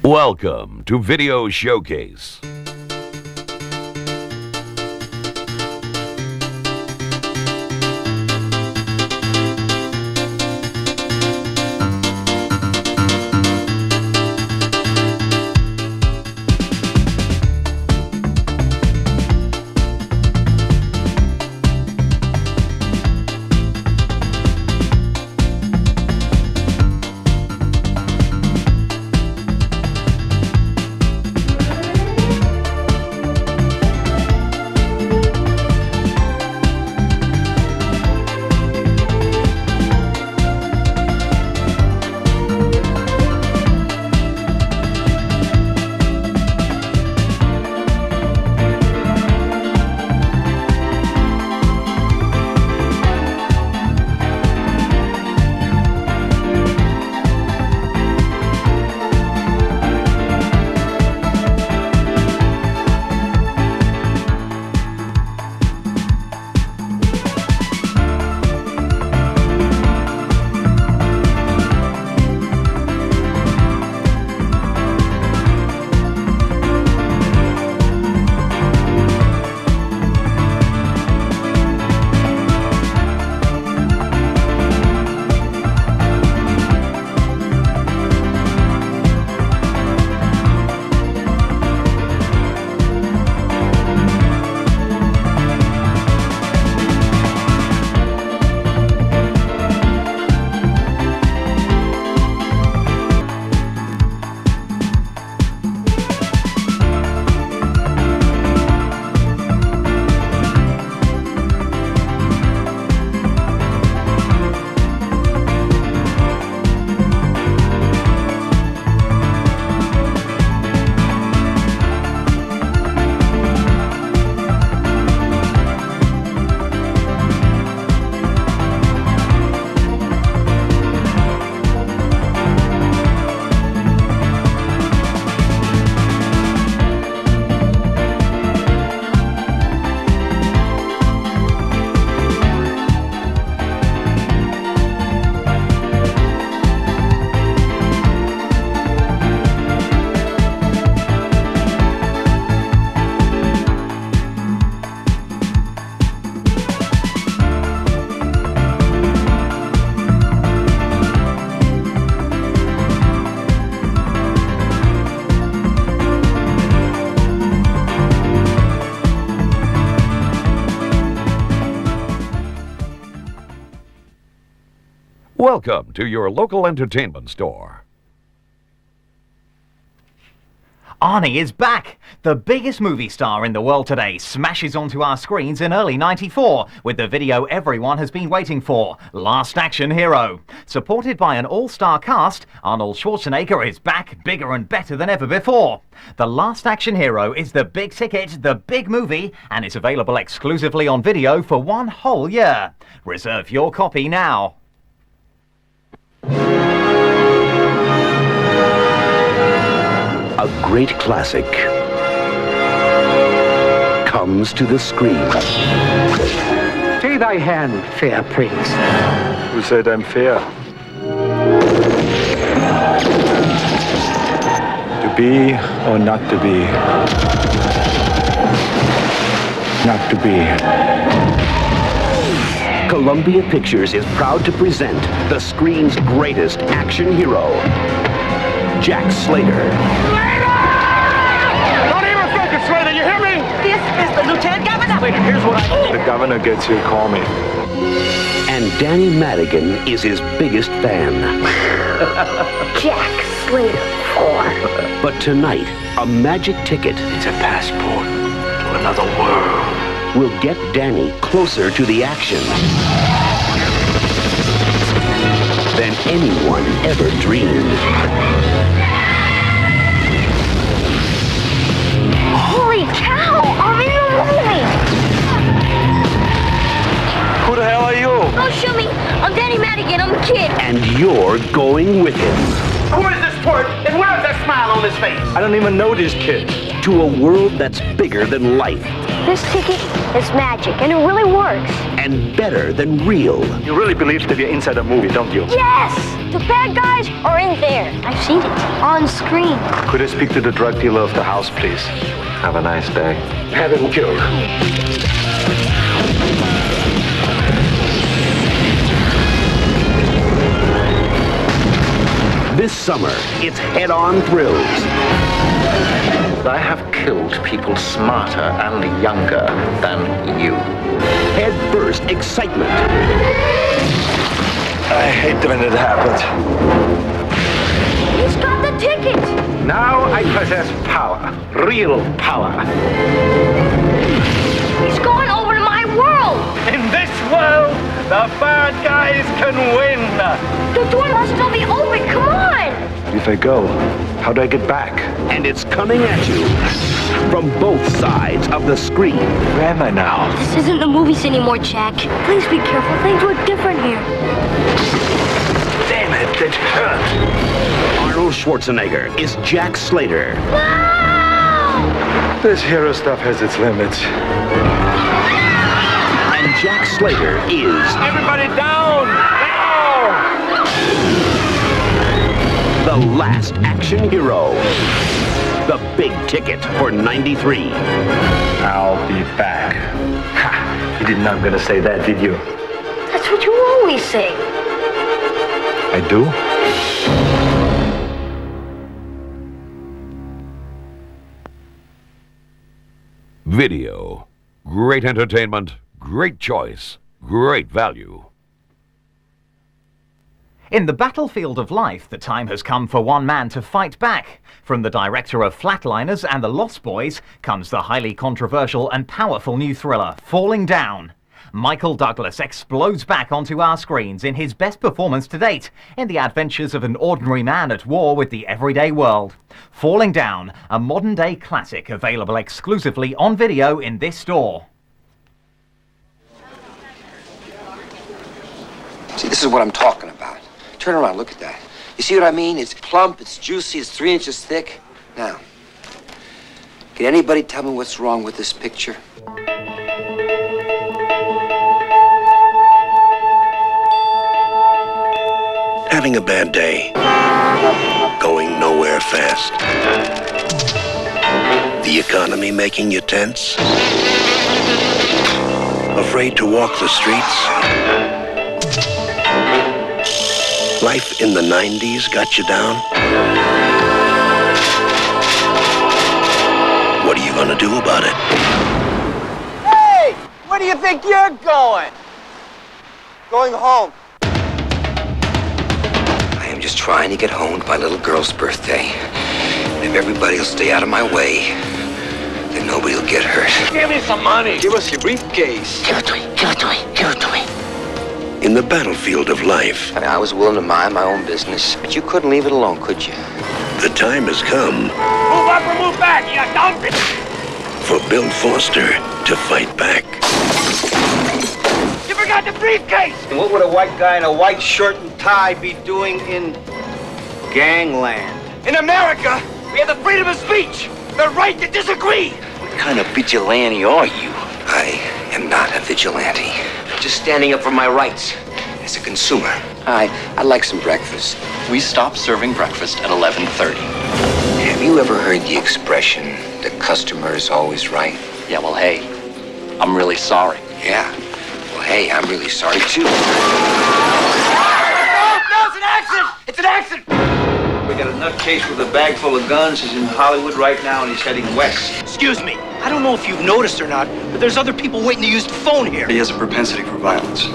Welcome to Video Showcase. Welcome to your local entertainment store. Arnie is back! The biggest movie star in the world today smashes onto our screens in early '94 with the video everyone has been waiting for, Last Action Hero. Supported by an all-star cast, Arnold Schwarzenegger is back bigger and better than ever before. The Last Action Hero is the big ticket, the big movie, and is available exclusively on video for 1 whole year. Reserve your copy now. A great classic comes to the screen. Stay thy hand, fair prince. Who said I'm fair? To be or not to be? Not to be. Columbia Pictures is proud to present the screen's greatest action hero, Jack Slater. Don't even focus, Slater, you hear me? This is the Lieutenant Governor. Slater, here's what I... The governor gets here, call me. And Danny Madigan is his biggest fan. Jack Slater 4. But tonight, a magic ticket It's a passport to another world. will get Danny closer to the action than anyone ever dreamed. Holy cow! I'm in the movie! Who the hell are you? Don't shoot me! I'm Danny Madigan, I'm the kid! And you're going with him Who is this twerp, and where is that smile on his face? I don't even know this kid. to a world that's bigger than life. This ticket is magic, and it really works. And better than real. You really believe that you're inside a movie, don't you? Yes! The bad guys are in there. I've seen it on screen. Could I speak to the drug dealer of the house, please? Have a nice day. Have him killed. This summer, it's head-on thrills. I have killed people smarter and younger than you. Head-first excitement. I hate when it happens. He's got the ticket! Now I possess power. Real power. He's going over to my world! In this world, the bad guys can win. The door must still be open, come on! If I go, how do I get back? And it's coming at you from both sides of the screen. Where am I now? This isn't the movies anymore, Jack. Please be careful, things look different here. Damn it, it hurt. Arnold Schwarzenegger is Jack Slater. This hero stuff has its limits. And Jack Slater is Everybody down! Now! the last action hero. The big ticket for '93. I'll be back. Ha! You did not gonna say that, did you? That's what you always say. I do? Video. Great entertainment, great choice, great value. In the battlefield of life, the time has come for one man to fight back. From the director of Flatliners and The Lost Boys comes the highly controversial and powerful new thriller, Falling Down. Michael Douglas explodes back onto our screens in his best performance to date in the adventures of an ordinary man at war with the everyday world. Falling Down, a modern-day classic available exclusively on video in this store. See, this is what I'm talking about. Turn around, look at that. You see what I mean? It's plump, it's juicy, it's 3 inches thick. Now, can anybody tell me what's wrong with this picture? having a bad day. Going nowhere fast. The economy making you tense. Afraid to walk the streets. Life in the 90s got you down. What are you gonna do about it? Hey! Where do you think you're going? Going home. I am just trying to get home to my little girl's birthday. If everybody will stay out of my way, then nobody will get hurt. Give me some money. Give us your briefcase. Give it to me, give it to me, give it to me. In the battlefield of life, I mean, I was willing to mind my own business, but you couldn't leave it alone, could you? the time has come Move up or move back, you donkey! for Bill Foster to fight back. You forgot the briefcase! And what would a white guy in a white shirt and tie be doing in gangland? In America, we have the freedom of speech, the right to disagree. What kind of vigilante are you? I am not a vigilante. Just standing up for my rights as a consumer. I'd like some breakfast. We stop serving breakfast at 11:30. Have you ever heard the expression, the customer is always right? Yeah, well, hey, I'm really sorry. Yeah. Well, hey, I'm really sorry, too. No, it's an accident! It's an accident! We got a nutcase with a bag full of guns. He's in Hollywood right now and he's heading west. Excuse me, I don't know if you've noticed or not, but there's other people waiting to use the phone here. He has a propensity for violence.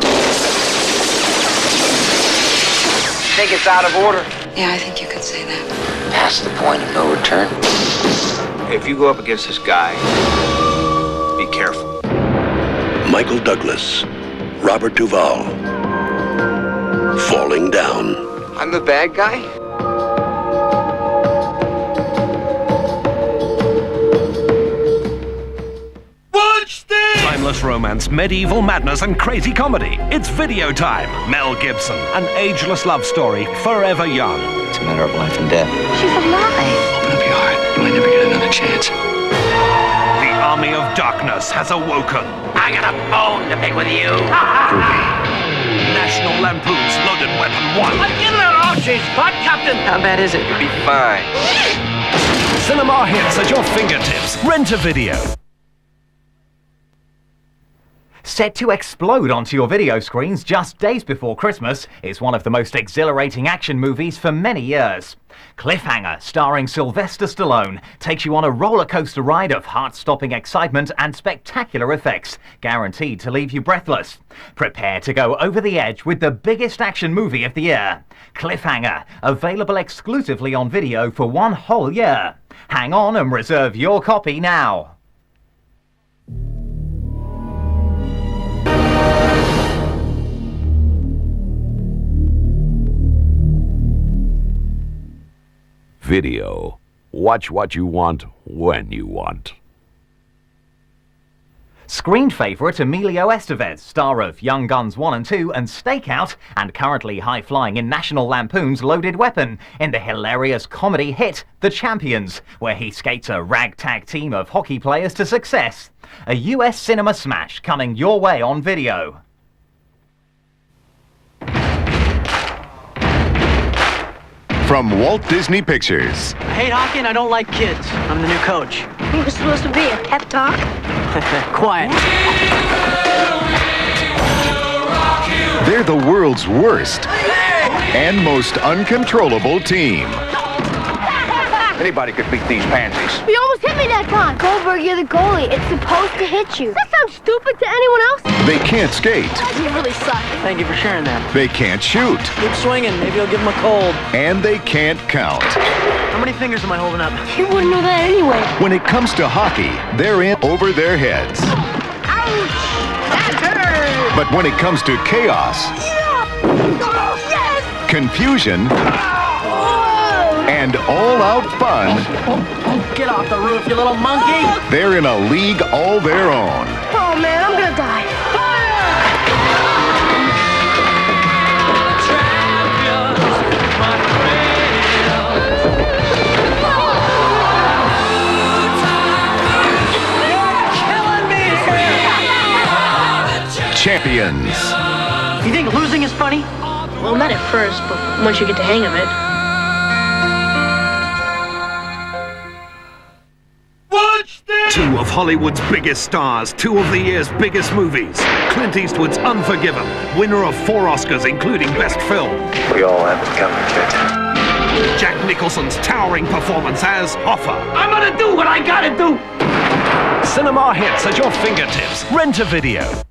Think it's out of order? Yeah, I think you could say that. Past the point of no return. If you go up against this guy, be careful. Michael Douglas, Robert Duvall, Falling Down. I'm the bad guy? Timeless romance, medieval madness, and crazy comedy. It's video time. Mel Gibson, an ageless love story, forever young. It's a matter of life and death. She's alive. Open up your heart. You might never get another chance. The army of darkness has awoken. I got a bone to pick with you. National Lampoon's Loaded Weapon 1. I'm getting an off-chase spot, Captain. How bad is it? It'll be fine. Cinema hits at your fingertips. Rent a video. Set to explode onto your video screens just days before Christmas, it's one of the most exhilarating action movies for many years. Cliffhanger, starring Sylvester Stallone, takes you on a roller coaster ride of heart-stopping excitement and spectacular effects, guaranteed to leave you breathless. Prepare to go over the edge with the biggest action movie of the year. Cliffhanger, available exclusively on video for 1 whole year. Hang on and reserve your copy now. Video. Watch what you want, when you want. Screen favourite Emilio Estevez, star of Young Guns 1 and 2 and Stakeout, and currently high-flying in National Lampoon's Loaded Weapon, in the hilarious comedy hit The Champions, where he skates a ragtag team of hockey players to success. A US cinema smash coming your way on video. From Walt Disney Pictures. I hate hockey and I don't like kids. I'm the new coach. It was supposed to be a pep talk. Quiet. They're the world's worst and most uncontrollable team. Anybody could beat these pansies. You almost hit me that time. Goldberg, you're the goalie. It's supposed to hit you. That sounds stupid to anyone else. They can't skate. You really suck. Thank you for sharing that. They can't shoot. Keep swinging. Maybe I'll give him a cold. And they can't count. How many fingers am I holding up? You wouldn't know that anyway. When it comes to hockey, they're in over their heads. Ouch! That hurt! But when it comes to chaos, Yes! confusion, and all-out fun, Get off the roof, you little monkey! they're in a league all their own. Oh man, I'm gonna die. Champions. You think losing is funny? Well, not at first, but once you get the hang of it. Two of Hollywood's biggest stars, two of the year's biggest movies. Clint Eastwood's Unforgiven, winner of 4 Oscars, including Best Film. We all have it coming, kid. Jack Nicholson's towering performance as Hoffa. I'm gonna do what I gotta do. Cinema hits at your fingertips. Rent a video.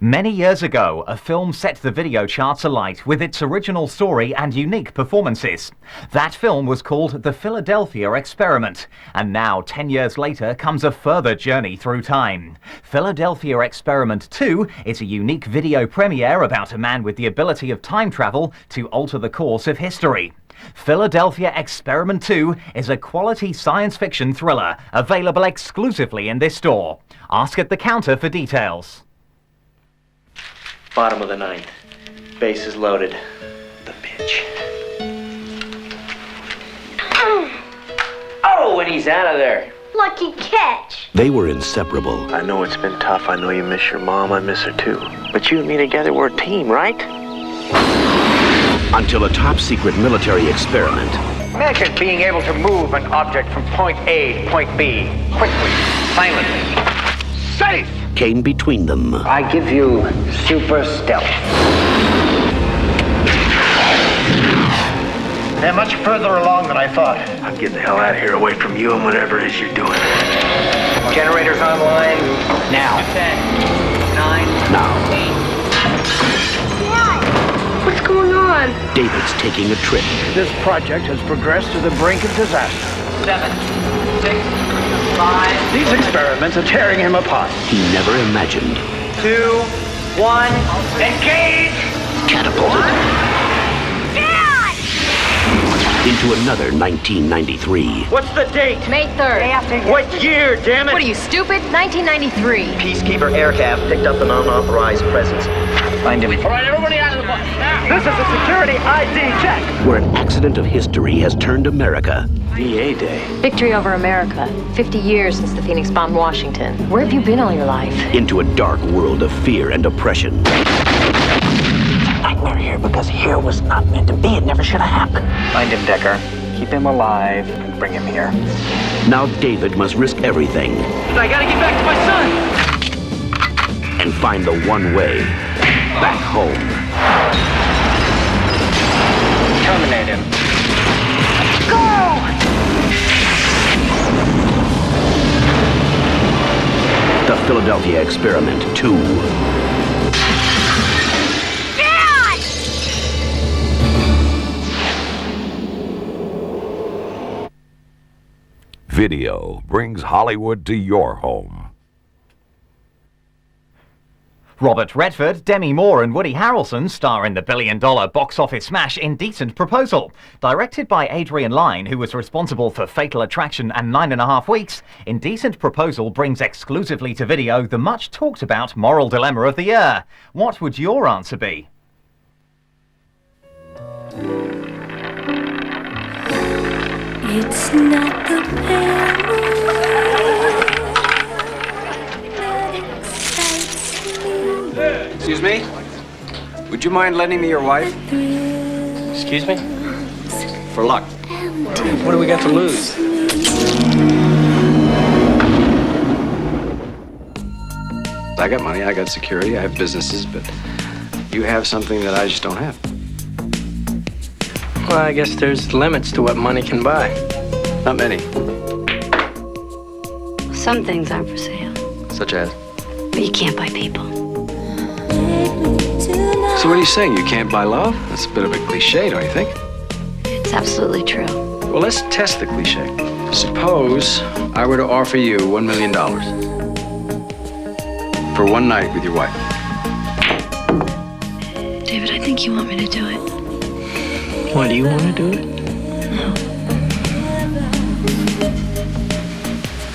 Many years ago, a film set the video charts alight with its original story and unique performances. That film was called The Philadelphia Experiment, and now 10 years later comes a further journey through time. Philadelphia Experiment 2 is a unique video premiere about a man with the ability of time travel to alter the course of history. Philadelphia Experiment 2 is a quality science fiction thriller available exclusively in this store. Ask at the counter for details. Bottom of the 9th. Base is loaded. The pitch. Oh, and he's out of there. Lucky catch. They were inseparable. I know it's been tough. I know you miss your mom. I miss her too. But you and me together, we're a team, right? Until a top-secret military experiment Imagine being able to move an object from point A to point B quickly, silently. Safe! came between them. I give you super stealth. They're much further along than I thought. I'm getting the hell out of here, away from you and whatever it is you're doing. Generators online now. 10, 9, Now. 8. What's going on? David's taking a trip. This project has progressed to the brink of disaster. 7, 6, 5. These experiments are tearing him apart. He never imagined. 2, 1, engage! Catapulted into another 1993. What's the date? May 3rd. What year, damn it? What are you, stupid? 1993. Peacekeeper Aircraft picked up an unauthorized presence. Find him. All right, everybody out of the bus. Now. This is a security ID check. Where an accident of history has turned America VA Day. Victory over America. 50 years since the Phoenix bombed Washington. Where have you been all your life? Into a dark world of fear and oppression. Nightmare here because here was not meant to be. It never should have happened. Find him, Decker. Keep him alive and bring him here. Now David must risk everything I gotta get back to my son! and find the one way back home. Terminate him. The Philadelphia Experiment 2. Video brings Hollywood to your home. Robert Redford, Demi Moore and Woody Harrelson star in the billion-dollar box office smash Indecent Proposal. Directed by Adrian Lyne, who was responsible for Fatal Attraction and 9.5 Weeks, Indecent Proposal brings exclusively to video the much-talked-about moral dilemma of the year. What would your answer be? It's not the pale moon that excites me. Excuse me? Would you mind lending me your wife? Excuse me? For luck. What do we got to lose? I got money, I got security, I have businesses, but you have something that I just don't have. Well, I guess there's limits to what money can buy. Not many. Some things aren't for sale, Such as? but you can't buy people. So what are you saying? You can't buy love? That's a bit of a cliche, don't you think? It's absolutely true. Well, let's test the cliche. Suppose I were to offer you $1 million for one night with your wife. David, I think you want me to do it. Why, do you want to do it? No.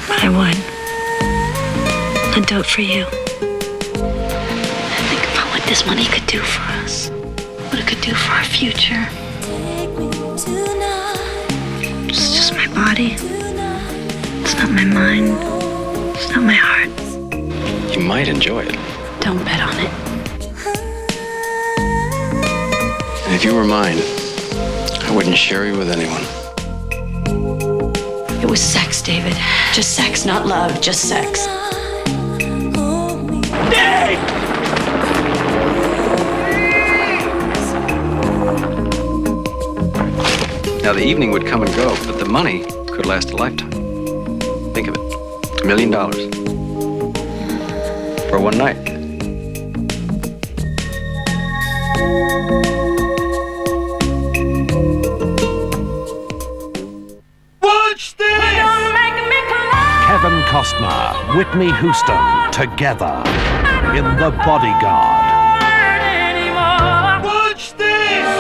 But I would. I'd do it for you. Think about what this money could do for us. What it could do for our future. It's just my body. It's not my mind. It's not my heart. You might enjoy it. Don't bet on it. And if you were mine, I wouldn't share you with anyone. It was sex, David. Just sex, not love. Just sex. Dave! Now, the evening would come and go, but the money could last a lifetime. Think of it. $1 million. For one night. Kevin Costner, Whitney Houston, together in The Bodyguard.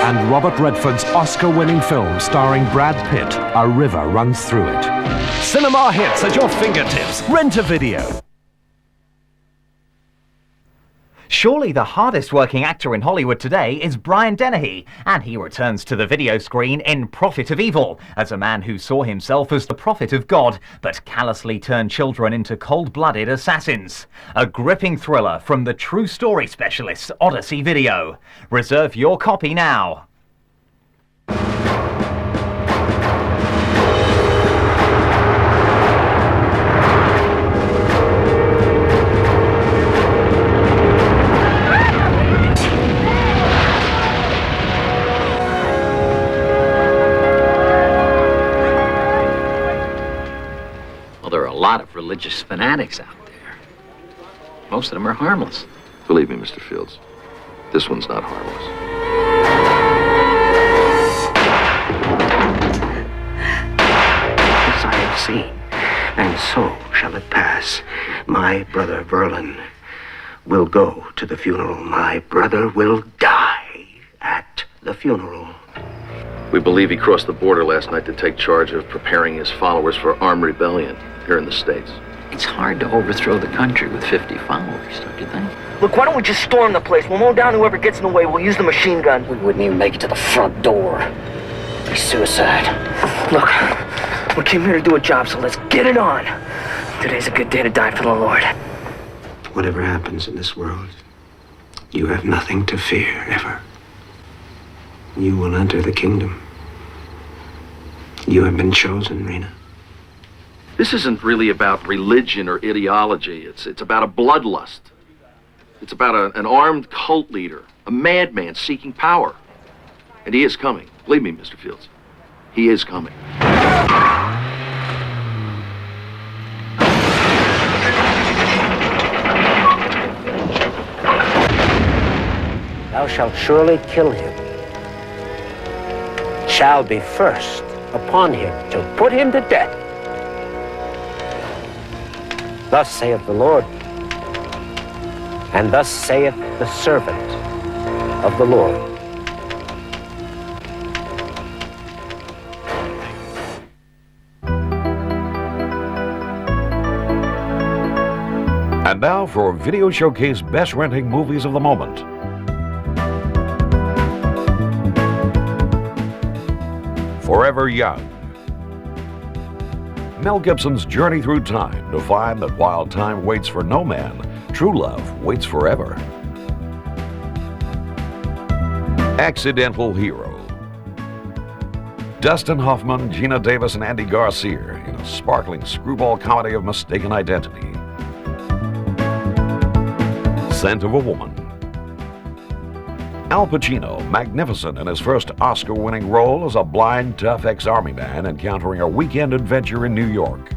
And Robert Redford's Oscar-winning film starring Brad Pitt, A River Runs Through It. Cinema hits at your fingertips. Rent a video. Surely the hardest working actor in Hollywood today is Brian Dennehy, and he returns to the video screen in Prophet of Evil, as a man who saw himself as the prophet of God, but callously turned children into cold-blooded assassins. A gripping thriller from the true story specialists Odyssey Video. Reserve your copy now. Well, there are a lot of religious fanatics out there. Most of them are harmless. Believe me, Mr. Fields, this one's not harmless. This I have seen, and so shall it pass. My brother Verlin will go to the funeral. My brother will die at the funeral. We believe he crossed the border last night to take charge of preparing his followers for armed rebellion here in the States. It's hard to overthrow the country with 50 followers, don't you think? Look, why don't we just storm the place? We'll mow down whoever gets in the way. We'll use the machine gun. We wouldn't even make it to the front door. It'd be suicide. Look, We came here to do a job, so let's get it on. Today's a good day to die for the Lord. Whatever happens in this world, you have nothing to fear, ever. You will enter the kingdom. You have been chosen, Rena. This isn't really about religion or ideology. It's about a bloodlust. It's about an armed cult leader, a madman seeking power. And he is coming. Believe me, Mr. Fields. He is coming. Thou shalt surely kill him. Shall be first upon him to put him to death. Thus saith the Lord, and thus saith the servant of the Lord. And now for Video Showcase Best Renting Movies of the Moment. Forever Young. Mel Gibson's journey through time to find that while time waits for no man, true love waits forever. Accidental Hero. Dustin Hoffman, Gina Davis, and Andy Garcia in a sparkling screwball comedy of mistaken identity. Scent of a Woman. Al Pacino, magnificent in his first Oscar-winning role as a blind, tough ex-army man encountering a weekend adventure in New York.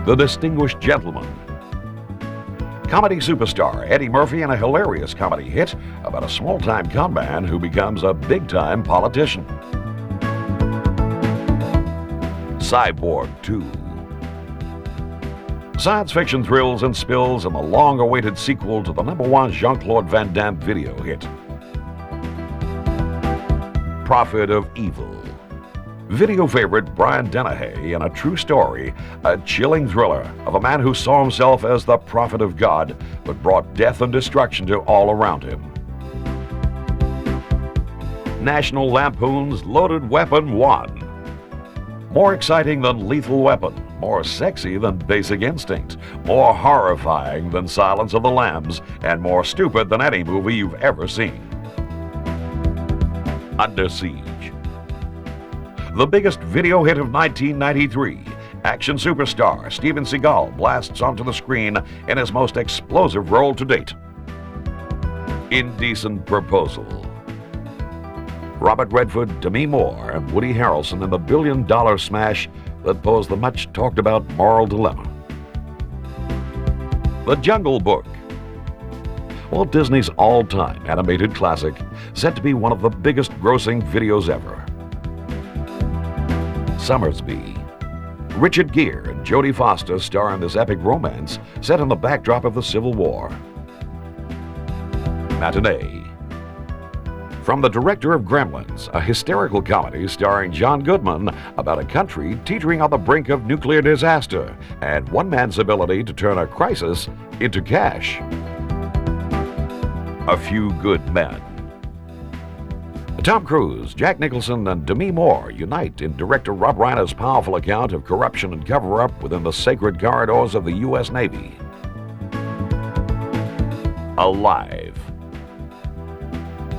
The Distinguished Gentleman. Comedy superstar Eddie Murphy in a hilarious comedy hit about a small-time conman who becomes a big-time politician. Cyborg 2. Science fiction thrills and spills in the long-awaited sequel to the #1 Jean-Claude Van Damme video hit. Prophet of Evil. Video favorite Brian Dennehy in a true story, a chilling thriller of a man who saw himself as the prophet of God, but brought death and destruction to all around him. National Lampoon's Loaded Weapon 1. More exciting than Lethal Weapon, more sexy than Basic Instinct, more horrifying than Silence of the Lambs, and more stupid than any movie you've ever seen. Under Siege. The biggest video hit of 1993, action superstar Steven Seagal blasts onto the screen in his most explosive role to date. Indecent Proposal. Robert Redford, Demi Moore, and Woody Harrelson in the billion-dollar smash that posed the much-talked-about moral dilemma. The Jungle Book. Walt Disney's all-time animated classic, set to be one of the biggest grossing videos ever. Summersby. Richard Gere and Jodie Foster star in this epic romance set in the backdrop of the Civil War. Matinee. From the director of Gremlins, a hysterical comedy starring John Goodman about a country teetering on the brink of nuclear disaster and one man's ability to turn a crisis into cash. A Few Good Men. Tom Cruise, Jack Nicholson, and Demi Moore unite in director Rob Reiner's powerful account of corruption and cover-up within the sacred corridors of the U.S. Navy. Alive.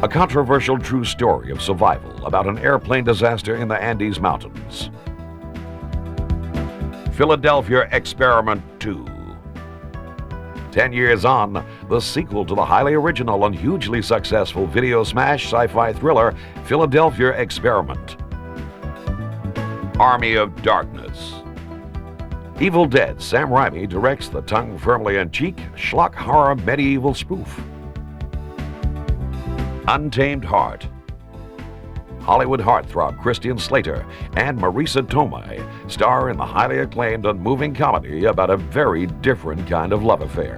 A controversial true story of survival about an airplane disaster in the Andes Mountains. Philadelphia Experiment 2. 10 years on, the sequel to the highly original and hugely successful video smash sci-fi thriller Philadelphia Experiment. Army of Darkness. Evil Dead Sam Raimi directs the tongue firmly in cheek schlock horror medieval spoof. Untamed Heart. Hollywood heartthrob Christian Slater and Marisa Tomei star in the highly acclaimed and moving comedy about a very different kind of love affair.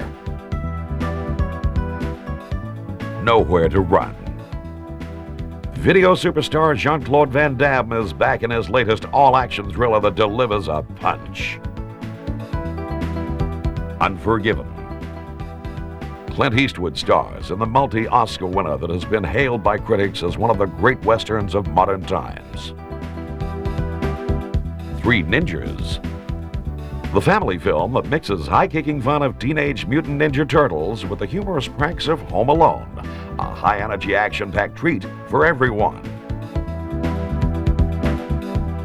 Nowhere to Run. Video superstar Jean-Claude Van Damme is back in his latest all-action thriller that delivers a punch. Unforgiven. Clint Eastwood stars in the multi-Oscar winner that has been hailed by critics as one of the great westerns of modern times. Three Ninjas. The family film that mixes high-kicking fun of Teenage Mutant Ninja Turtles with the humorous pranks of Home Alone. A high-energy, action-packed treat for everyone.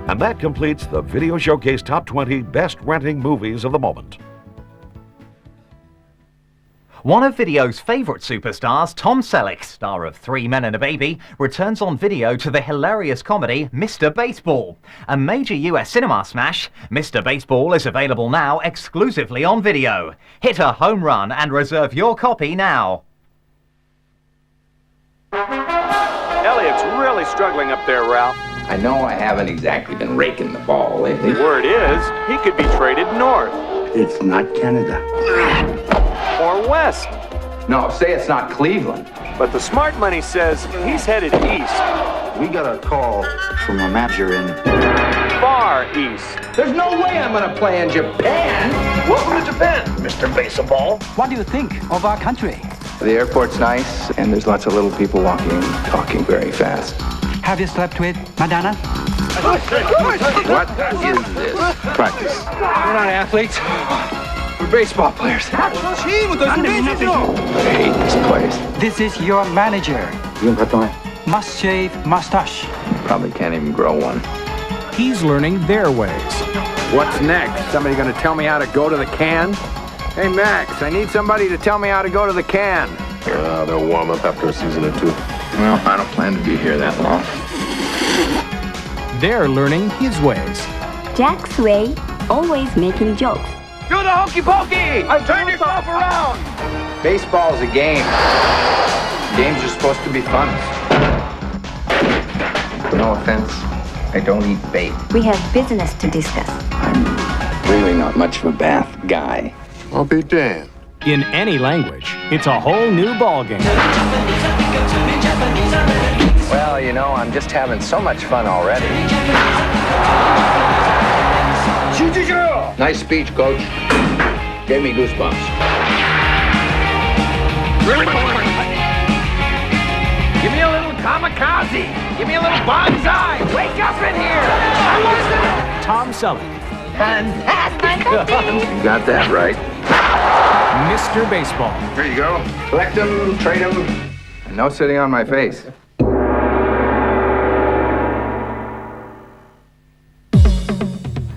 And that completes the Video Showcase Top 20 Best Renting Movies of the Moment. One of video's favourite superstars, Tom Selleck, star of 3 Men and a Baby, returns on video to the hilarious comedy Mr. Baseball. A major US cinema smash, Mr. Baseball is available now exclusively on video. Hit a home run and reserve your copy now. Elliot's really struggling up there, Ralph. I know I haven't exactly been raking the ball lately. Word is, he could be traded north. It's not Canada. Or west. No, say it's not Cleveland. But the smart money says he's headed east. We got a call from a manager in far east. There's no way I'm gonna play in Japan. Welcome to Japan, Mr. Baseball. What do you think of our country? The airport's nice, and there's lots of little people walking and talking very fast. Have you slept with Madonna? What is this? Practice. We're not athletes. We're baseball players. I hate this place. This is your manager. Must shave mustache. Probably can't even grow one. He's learning their ways. What's next? Somebody gonna tell me how to go to the can? Hey, Max, I need somebody to tell me how to go to the can. They'll warm up after a season or two. Well, I don't plan to be here that long. They're learning his ways. Jack's way, always making jokes. Do the hokey pokey! Turn yourself around! Baseball's a game. Games are supposed to be fun. No offense, I don't eat bait. We have business to discuss. I'm really not much of a bath guy. I'll be damned. In any language, it's a whole new ballgame. Well, you know, I'm just having so much fun already. Nice speech, Coach. Gave me goosebumps. Give me a little kamikaze. Give me a little bonsai. Wake up in here. Tom Selleck. Fantastic. You got that right. Mr. Baseball. Here you go. Collect them, trade them, and no sitting on my face.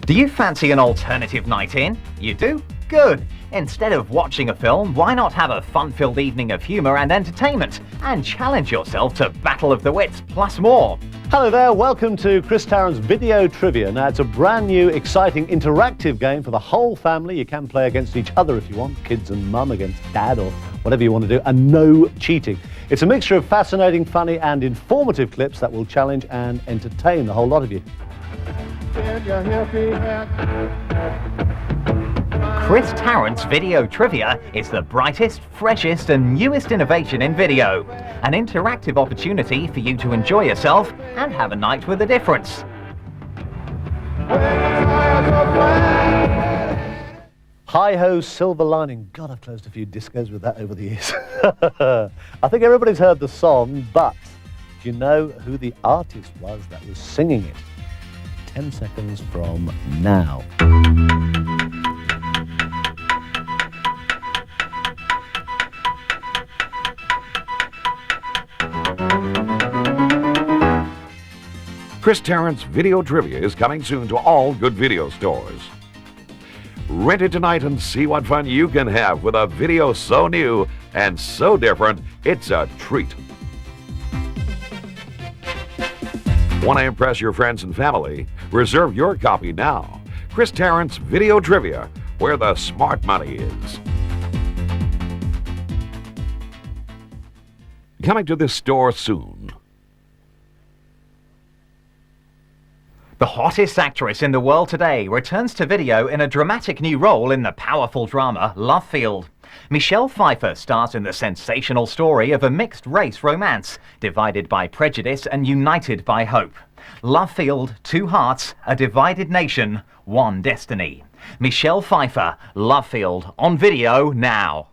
Do you fancy an alternative night in? You do? Good. Instead of watching a film, why not have a fun-filled evening of humour and entertainment and challenge yourself to Battle of the Wits plus more? Hello there, welcome to Chris Tarrant's Video Trivia. Now, it's a brand new, exciting, interactive game for the whole family. You can play against each other if you want, kids and mum against dad or whatever you want to do, and no cheating. It's a mixture of fascinating, funny and informative clips that will challenge and entertain the whole lot of you. Chris Tarrant's Video Trivia is the brightest, freshest and newest innovation in video. An interactive opportunity for you to enjoy yourself and have a night with a difference. Hi-ho, silver lining. God, I've closed a few discos with that over the years. I think everybody's heard the song, but do you know who the artist was that was singing it? 10 seconds from now. Chris Tarrant's Video Trivia is coming soon to all good video stores. Rent it tonight and see what fun you can have with a video so new and so different, it's a treat. Want to impress your friends and family? Reserve your copy now. Chris Tarrant's Video Trivia, where the smart money is. Coming to this store soon. The hottest actress in the world today returns to video in a dramatic new role in the powerful drama Love Field. Michelle Pfeiffer stars in the sensational story of a mixed-race romance, divided by prejudice and united by hope. Love Field, two hearts, a divided nation, one destiny. Michelle Pfeiffer, Love Field, on video now.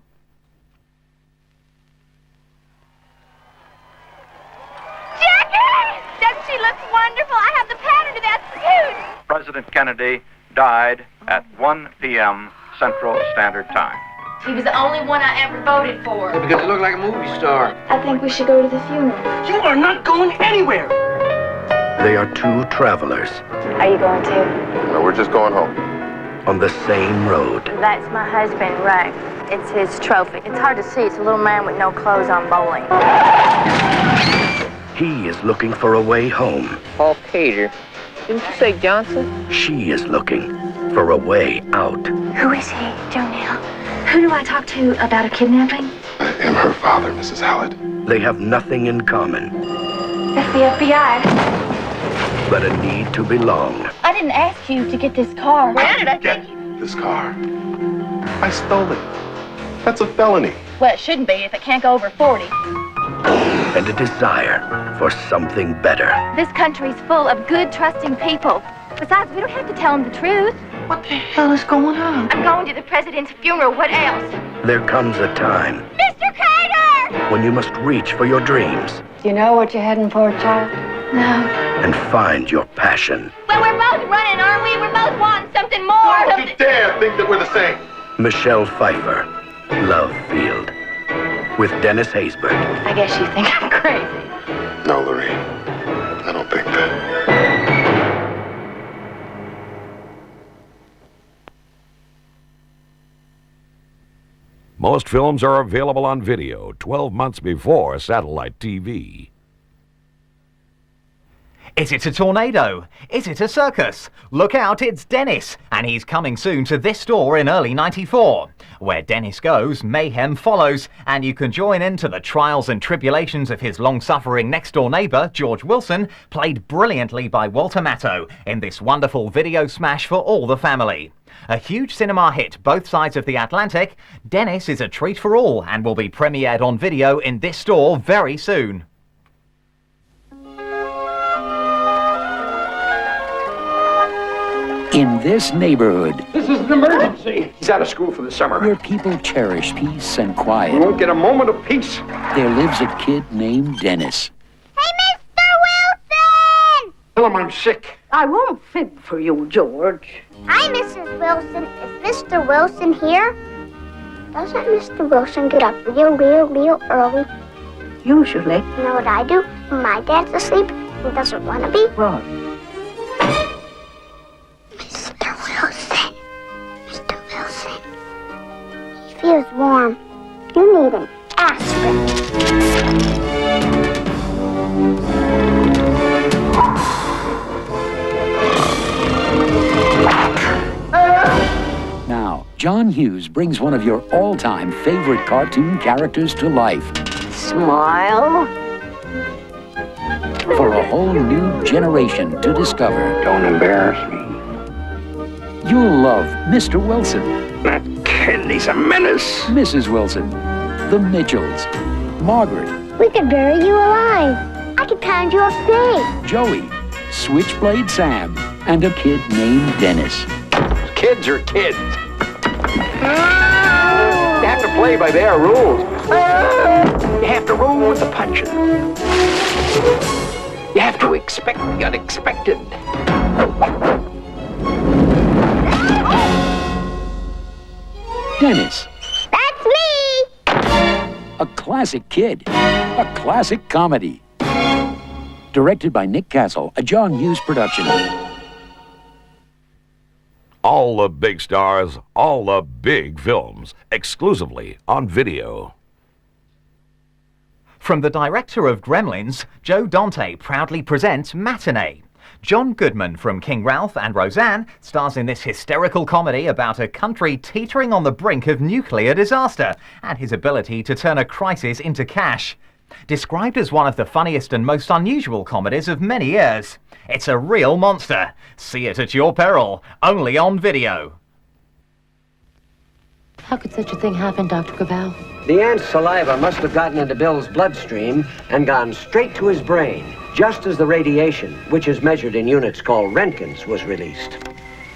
Jackie! Doesn't she look wonderful? I have the pattern to that suit. President Kennedy died at 1 p.m. Central Standard Time. He was the only one I ever voted for. Because you look like a movie star. I think we should go to the funeral. You are not going anywhere. They are two travelers Are you going to? No, we're just going home. On the same road. That's my husband, Rex. It's his trophy. It's hard to see. It's a little man with no clothes on bowling. He is looking for a way home. Paul Pater. Didn't you say Johnson? She is looking for a way out. Who is he, Joe Neal? Who do I talk to about a kidnapping? I am her father, Mrs. Hallett. They have nothing in common. That's the FBI. But a need to belong. I didn't ask you to get this car. Where did I take you? This car. I stole it. That's a felony. Well, it shouldn't be if it can't go over 40. And a desire for something better. This country's full of good, trusting people. Besides, we don't have to tell them the truth. What the hell is going on? I'm going to the president's funeral. What else? There comes a time Mr. Carter! when you must reach for your dreams Do you know what you're heading for, child? No. and find your passion. Well, we're both running, aren't we? We're both wanting something more. Don't you dare think that we're the same. Michelle Pfeiffer, Love Field, with Dennis Haysbert. I guess you think I'm crazy. No, Lorraine, I don't think that. Most films are available on video 12 months before satellite TV. Is it a tornado? Is it a circus? Look out, it's Dennis, and he's coming soon to this store in early '94. Where Dennis goes, mayhem follows, and you can join into the trials and tribulations of his long-suffering next-door neighbour, George Wilson, played brilliantly by Walter Matthau in this wonderful video smash for all the family. A huge cinema hit both sides of the Atlantic, Dennis is a treat for all and will be premiered on video in this store very soon. In this neighborhood, This is an emergency. He's out of school for the summer. where people cherish peace and We quiet, won't get a moment of peace. there lives a kid named Dennis. Tell him I'm sick. I won't fib for you, George. Hi, Mrs. Wilson. Is Mr. Wilson here? Doesn't Mr. Wilson get up real early? Usually. You know what I do? When my dad's asleep and doesn't want to be? What? Mr. Wilson. He feels warm. You need an aspirin. Now, John Hughes brings one of your all-time favorite cartoon characters to life Smile. for a whole new generation to discover. Don't embarrass me. You'll love Mr. Wilson, That kid, he's a menace. Mrs. Wilson, the Mitchells, Margaret, We could bury you alive. I could pound you up big. Joey, Switchblade Sam, and a kid named Dennis. Kids are kids. You have to play by their rules. You have to roll with the punches. You have to expect the unexpected. Dennis, That's me. a classic kid, a classic comedy. Directed by Nick Castle, a John Hughes production. All the big stars, all the big films, exclusively on video. From the director of Gremlins, Joe Dante proudly presents Matinee. John Goodman from King Ralph and Roseanne stars in this hysterical comedy about a country teetering on the brink of nuclear disaster and his ability to turn a crisis into cash. Described as one of the funniest and most unusual comedies of many years. It's a real monster. See it at your peril, only on video. How could such a thing happen, Dr. Cavell? The ant's saliva must have gotten into Bill's bloodstream and gone straight to his brain, just as the radiation, which is measured in units called Roentgens, was released.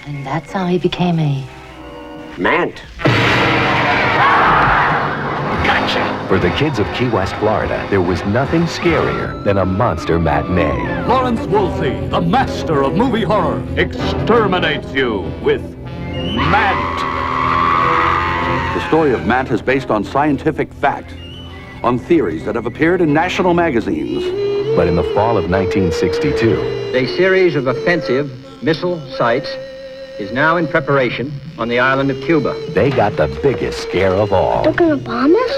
And that's how he became a... Mant. Gotcha. For the kids of Key West, Florida, there was nothing scarier than a monster matinee. Lawrence Wolfe, the master of movie horror, exterminates you with Mant. The story of Mant is based on scientific fact, on theories that have appeared in national magazines. But in the fall of 1962, a series of offensive missile sites is now in preparation on the island of Cuba. They got the biggest scare of all. They're gonna bomb us?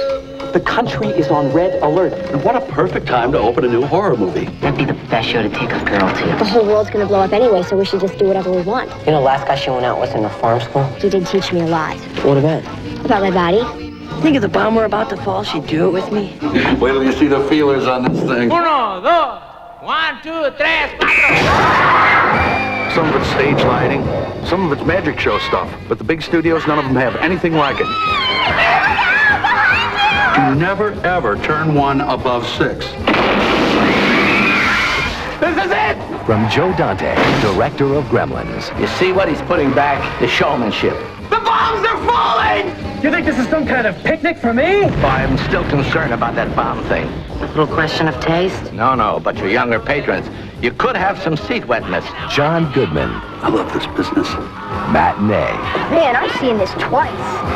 The country is on red alert. And what a perfect time to open a new horror movie. That'd be the best show to take a girl to. The whole world's gonna blow up anyway, so we should just do whatever we want. You know, last guy she went out with in the farm school? You did teach me a lot. What about? About my body. Think if the bomb were about to fall, she'd do it with me? Wait till you see the feelers on this thing. Uno, dos, 1, 2, 3, 4. Some of it's stage lighting, some of it's magic show stuff, but the big studios, none of them have anything like it. You never, ever turn one above 6. This is it! From Joe Dante, director of Gremlins. You see what he's putting back? The showmanship. The bombs are falling! You think this is some kind of picnic for me? Oh, I'm still concerned about that bomb thing. A little question of taste? No, but your younger patrons, you could have some seat wetness. John Goodman. I love this business. Matinee. Man, I've seen this twice.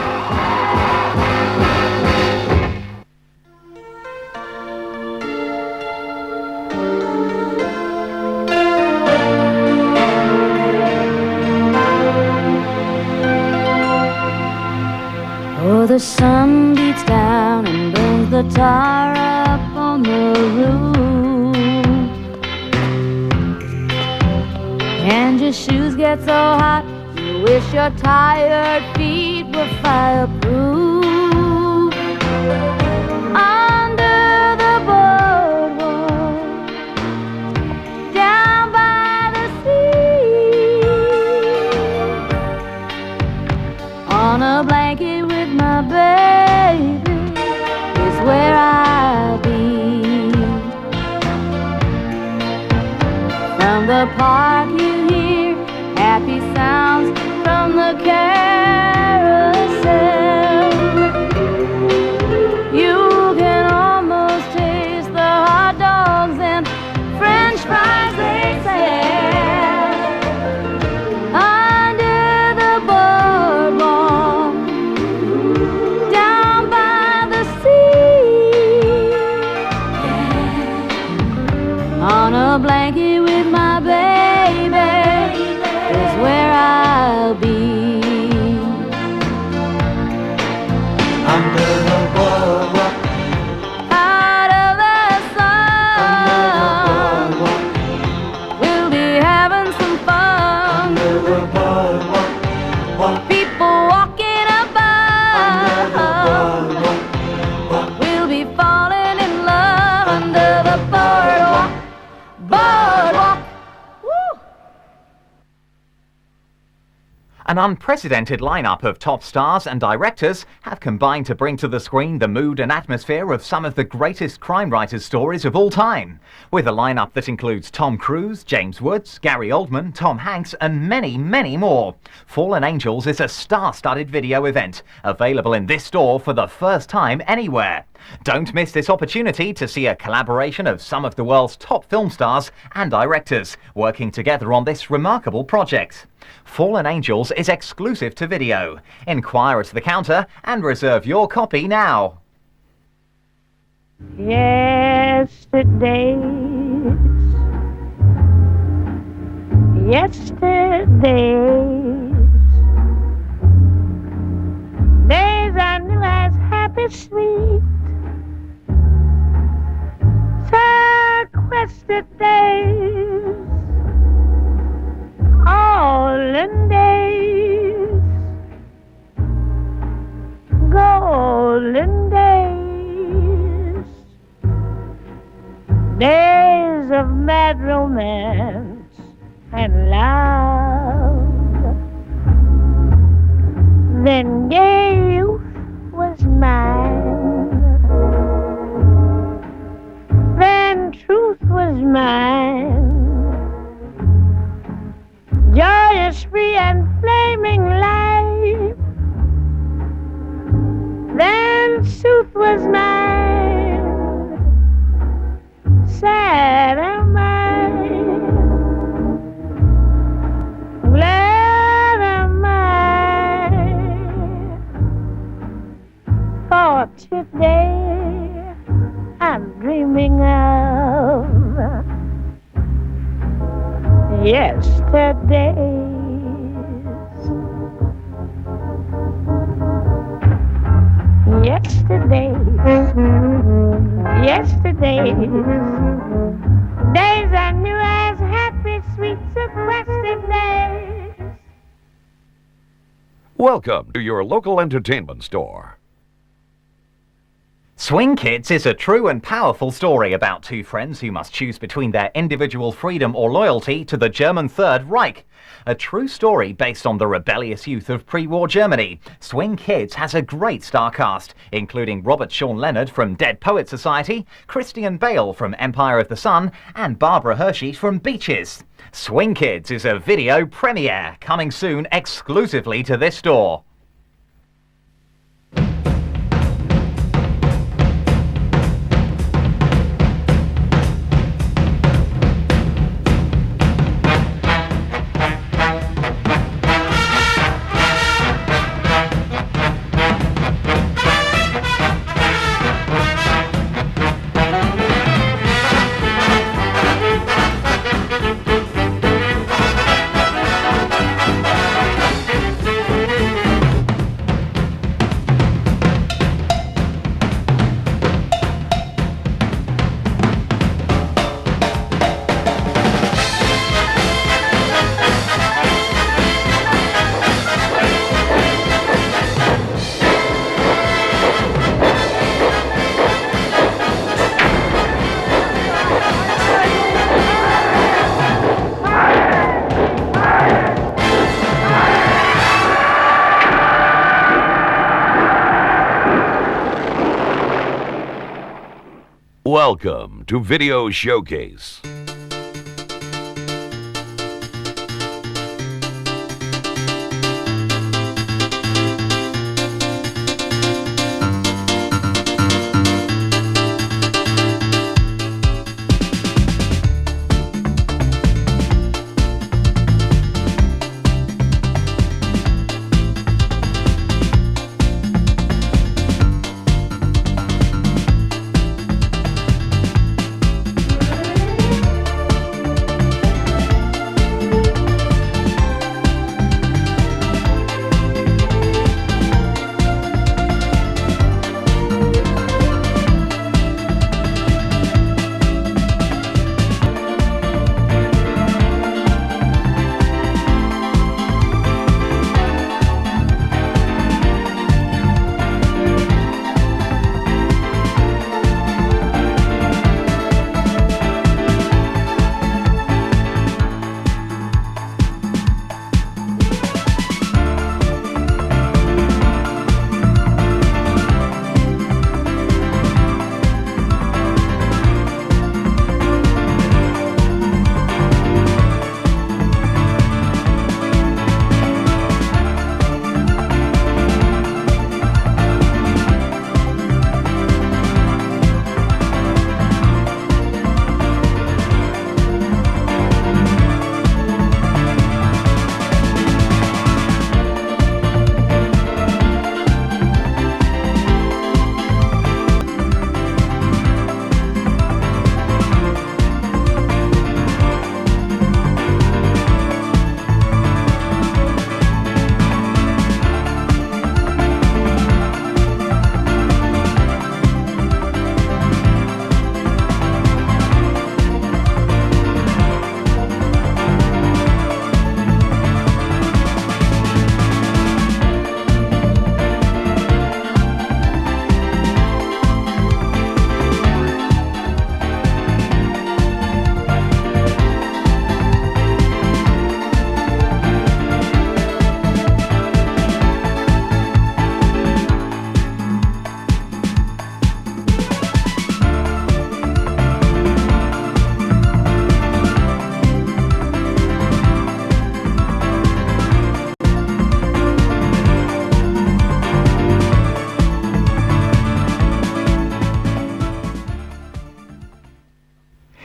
Oh, the sun beats down and burns the tar up on the roof, and your shoes get so hot you wish your tired feet were fireproof. Under the boardwalk, down by the sea, on a blanket with my baby is where I'll be. From the park you hear happy sounds from the carousel. You can almost taste the hot dogs and French fries they sell. Under the boardwalk, down by the sea, on a blanket with my baby is where I'll be. Under the boardwalk, Out of the sun, we'll be having some fun. under the boardwalk, People walking about, we'll be falling in love under the boardwalk. Boardwalk. Woo! An unprecedented lineup of top stars and directors have combined to bring to the screen the mood and atmosphere of some of the greatest crime writers' stories of all time. With a lineup that includes Tom Cruise, James Woods, Gary Oldman, Tom Hanks, and many, many more. Fallen Angels is a star-studded video event, available in this store for the first time anywhere. Don't miss this opportunity to see a collaboration of some of the world's top film stars and directors working together on this remarkable project. Fallen Angels is exclusive to video. Inquire at the counter and reserve your copy now. Yesterdays, days I knew as happy, sweet, sequestered days, olden days, golden days, days of mad romance and love. Then gay youth was mine, then truth was mine. Joyous, free, and flaming life, then sooth was mine. today I'm dreaming of yesterdays. Yesterdays, days I knew as happy, sweet, sequestered days. Welcome to your local entertainment store. Swing Kids is a true and powerful story about two friends who must choose between their individual freedom or loyalty to the German Third Reich. A true story based on the rebellious youth of pre-war Germany. Swing Kids has a great star cast, including Robert Sean Leonard from Dead Poets Society, Christian Bale from Empire of the Sun, and Barbara Hershey from Beaches. Swing Kids is a video premiere, coming soon exclusively to this store. Welcome to Video Showcase.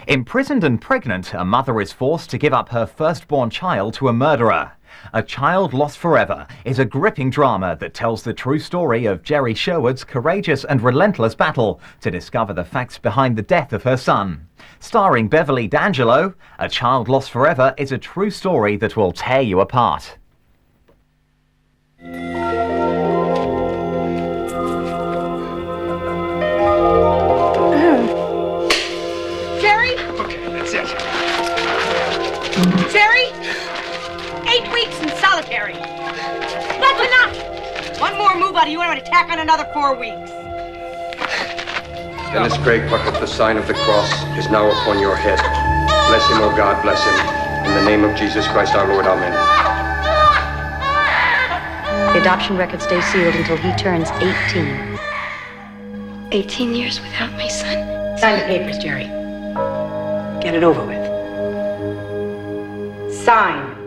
Imprisoned and pregnant, a mother is forced to give up her firstborn child to a murderer. A Child Lost Forever is a gripping drama that tells the true story of Jerry Sherwood's courageous and relentless battle to discover the facts behind the death of her son. Starring Beverly D'Angelo, A Child Lost Forever is a true story that will tear you apart. Jerry? Okay, that's it. Jerry? 8 weeks in solitary. That's enough! One more move out of you and I'm gonna tack on another 4 weeks. Dennis Craig Puckett, the sign of the cross is now upon your head. Bless him, O God, bless him. In the name of Jesus Christ our Lord, amen. The adoption record stays sealed until he turns 18. 18 years without my son. Sign the papers, Jerry. Get it over with. Sign.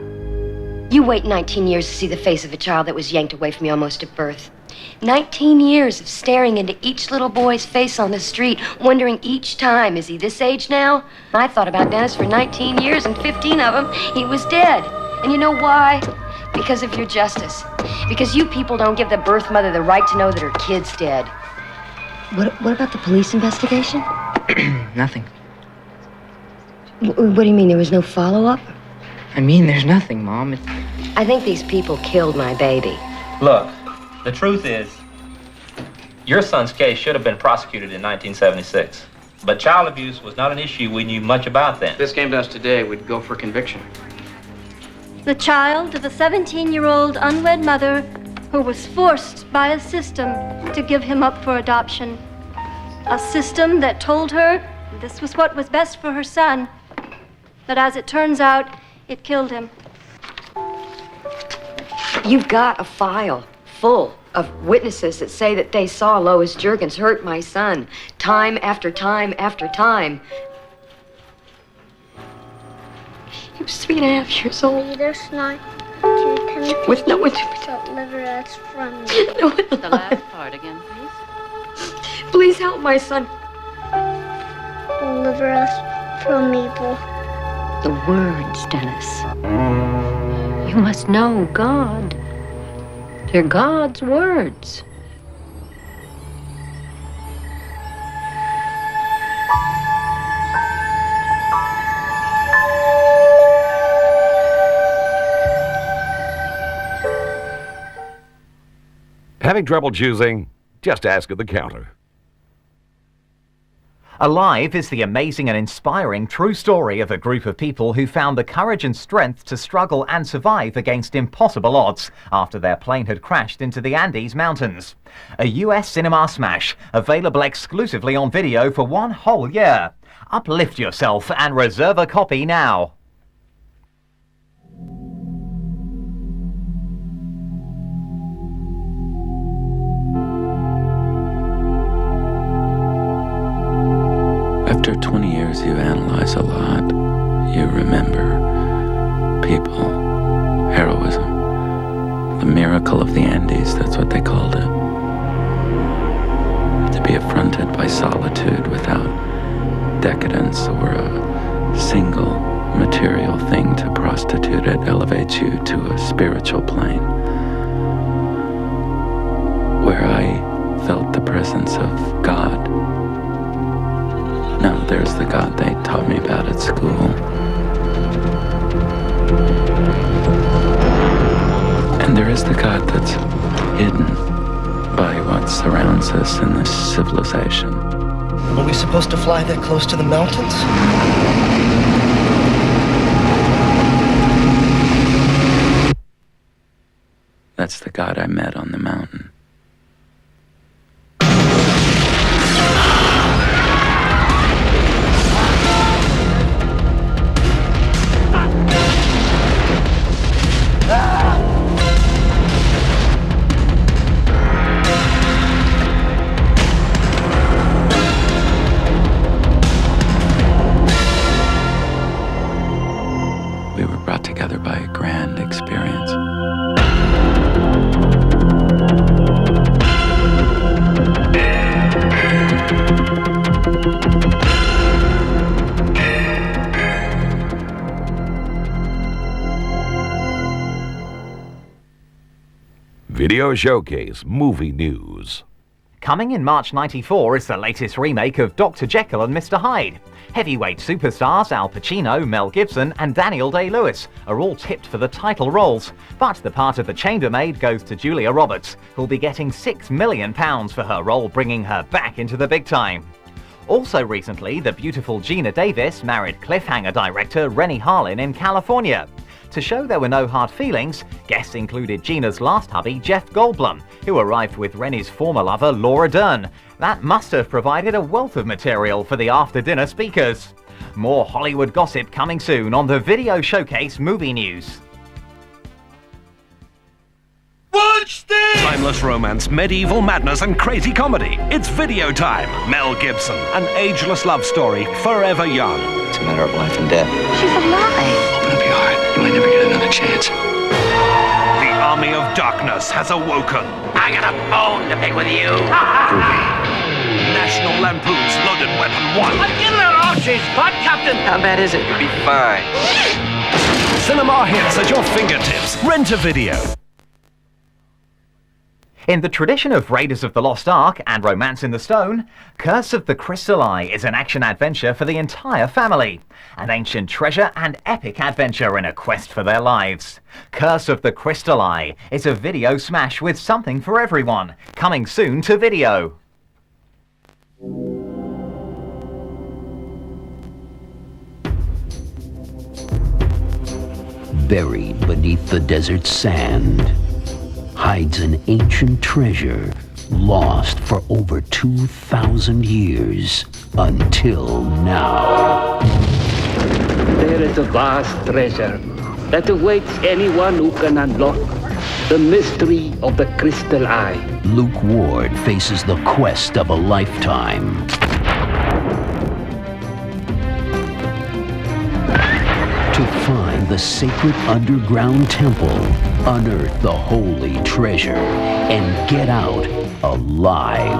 You wait 19 years to see the face of a child that was yanked away from you almost at birth. 19 years of staring into each little boy's face on the street, wondering each time, is he this age now? I thought about Dennis for 19 years, and 15 of them, he was dead. And you know why? Because of your justice. Because you people don't give the birth mother the right to know that her kid's dead. What about the police investigation? Nothing. What do you mean, there was no follow-up? I mean, there's nothing, Mom. I think these people killed my baby. Look, the truth is, your son's case should have been prosecuted in 1976. But child abuse was not an issue we knew much about then. If this came to us today, we'd go for conviction. The child of a 17-year-old unwed mother who was forced by a system to give him up for adoption. A system that told her this was what was best for her son. But as it turns out, it killed him. You've got a file full of witnesses that say that they saw Lois Juergens hurt my son time after time after time. He was 3.5 years old. Leaders not to Timothy. With no one to deliver us from no one The last part again, please. Please help my son. deliver us from evil. The words, Dennis. You must know God. They're God's words. Having trouble choosing? Just ask at the counter. Alive is the amazing and inspiring true story of a group of people who found the courage and strength to struggle and survive against impossible odds after their plane had crashed into the Andes Mountains. A US cinema smash, available exclusively on video for 1 whole year. Uplift yourself and reserve a copy now. After 20 years, you analyze a lot. You remember people, heroism, the miracle of the Andes, that's what they called it. To be affronted by solitude without decadence or a single material thing to prostitute it elevates you to a spiritual plane where I felt the presence of God. Now, there's the God they taught me about at school. And there is the God that's hidden by what surrounds us in this civilization. Are we supposed to fly that close to the mountains? That's the God I met on the mountain. We were brought together by a grand experience. Video Showcase Movie News. Coming in March '94 is the latest remake of Dr. Jekyll and Mr. Hyde. Heavyweight superstars Al Pacino, Mel Gibson and Daniel Day-Lewis are all tipped for the title roles, but the part of the chambermaid goes to Julia Roberts, who'll be getting £6 million for her role, bringing her back into the big time. Also recently, the beautiful Gina Davis married Cliffhanger director Rennie Harlin in California. To show there were no hard feelings, guests included Gina's last hubby, Jeff Goldblum, who arrived with Rennie's former lover, Laura Dern. That must have provided a wealth of material for the after-dinner speakers. More Hollywood gossip coming soon on the Video Showcase Movie News. Watch this! Timeless romance, medieval madness, and crazy comedy. It's Video Time. Mel Gibson, an ageless love story, forever young. It's a matter of life and death. She's alive. Open up your heart. You might never get another chance. The army of darkness has awoken. I got a bone to pick with you. National Lampoon's Loaded Weapon 1. I'm getting an ostrich spot, Captain. How bad is it? You'll be fine. Cinema hits at your fingertips. Rent a video. In the tradition of Raiders of the Lost Ark and Romance in the Stone, Curse of the Crystal Eye is an action-adventure for the entire family. An ancient treasure and epic adventure in a quest for their lives. Curse of the Crystal Eye is a video smash with something for everyone. Coming soon to video. Buried beneath the desert sand hides an ancient treasure lost for over 2,000 years until now. There is a vast treasure that awaits anyone who can unlock the mystery of the Crystal Eye. Luke Ward faces the quest of a lifetime. To find the sacred underground temple, unearth the holy treasure, and get out alive.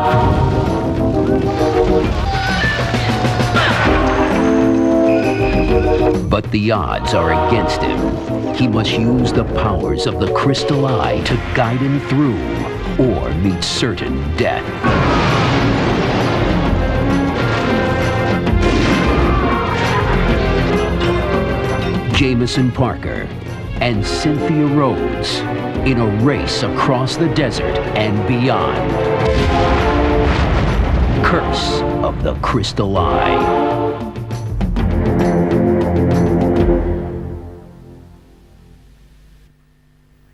But the odds are against him. He must use the powers of the Crystal Eye to guide him through, or meet certain death. Jameson Parker and Cynthia Rhodes in a race across the desert and beyond. Curse of the Crystal Eye.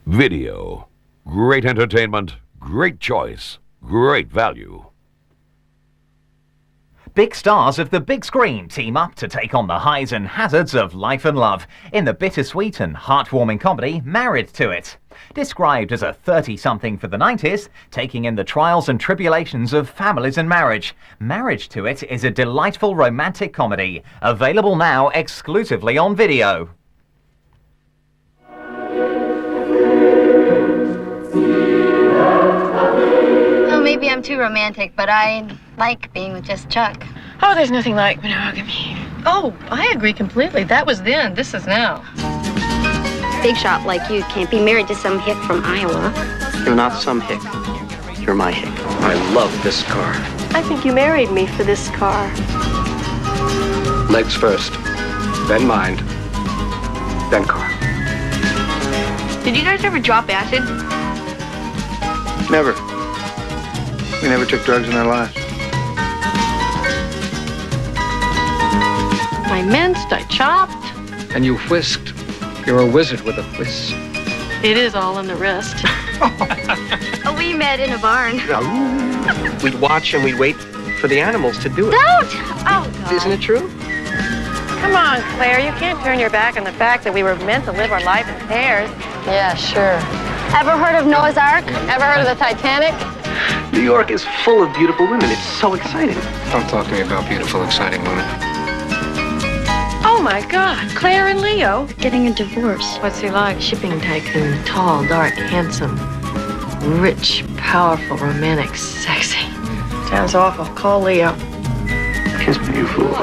Video. Great entertainment, great choice, great value. Big stars of the big screen team up to take on the highs and hazards of life and love in the bittersweet and heartwarming comedy Married to It. Described as a 30-something for the 90s, taking in the trials and tribulations of families and marriage, Marriage to It is a delightful romantic comedy, available now exclusively on video. Well, maybe I'm too romantic, but I like being with just Chuck. Oh, there's nothing like monogamy. Oh, I agree completely. That was then. This is now. Big shot like you can't be married to some hick from Iowa. You're not some hick. You're my hick. I love this car. I think you married me for this car. Legs first, then mind, then car. Did you guys ever drop acid? Never. We never took drugs in our lives. I minced, I chopped. And you whisked. You're a wizard with a whisk. It is all in the wrist. Oh, we met in a barn. We'd watch and we'd wait for the animals to do it. Don't! Oh, God. Isn't it true? Come on, Claire. You can't turn your back on the fact that we were meant to live our life in pairs. Yeah, sure. Ever heard of Noah's Ark? Ever heard of the Titanic? New York is full of beautiful women. It's so exciting. Don't talk to me about beautiful, exciting women. Oh, my God. Claire and Leo. Getting a divorce. What's he like? Shipping tycoon. Tall, dark, handsome. Rich, powerful, romantic, sexy. Sounds awful. Call Leo. Kiss me, you fool.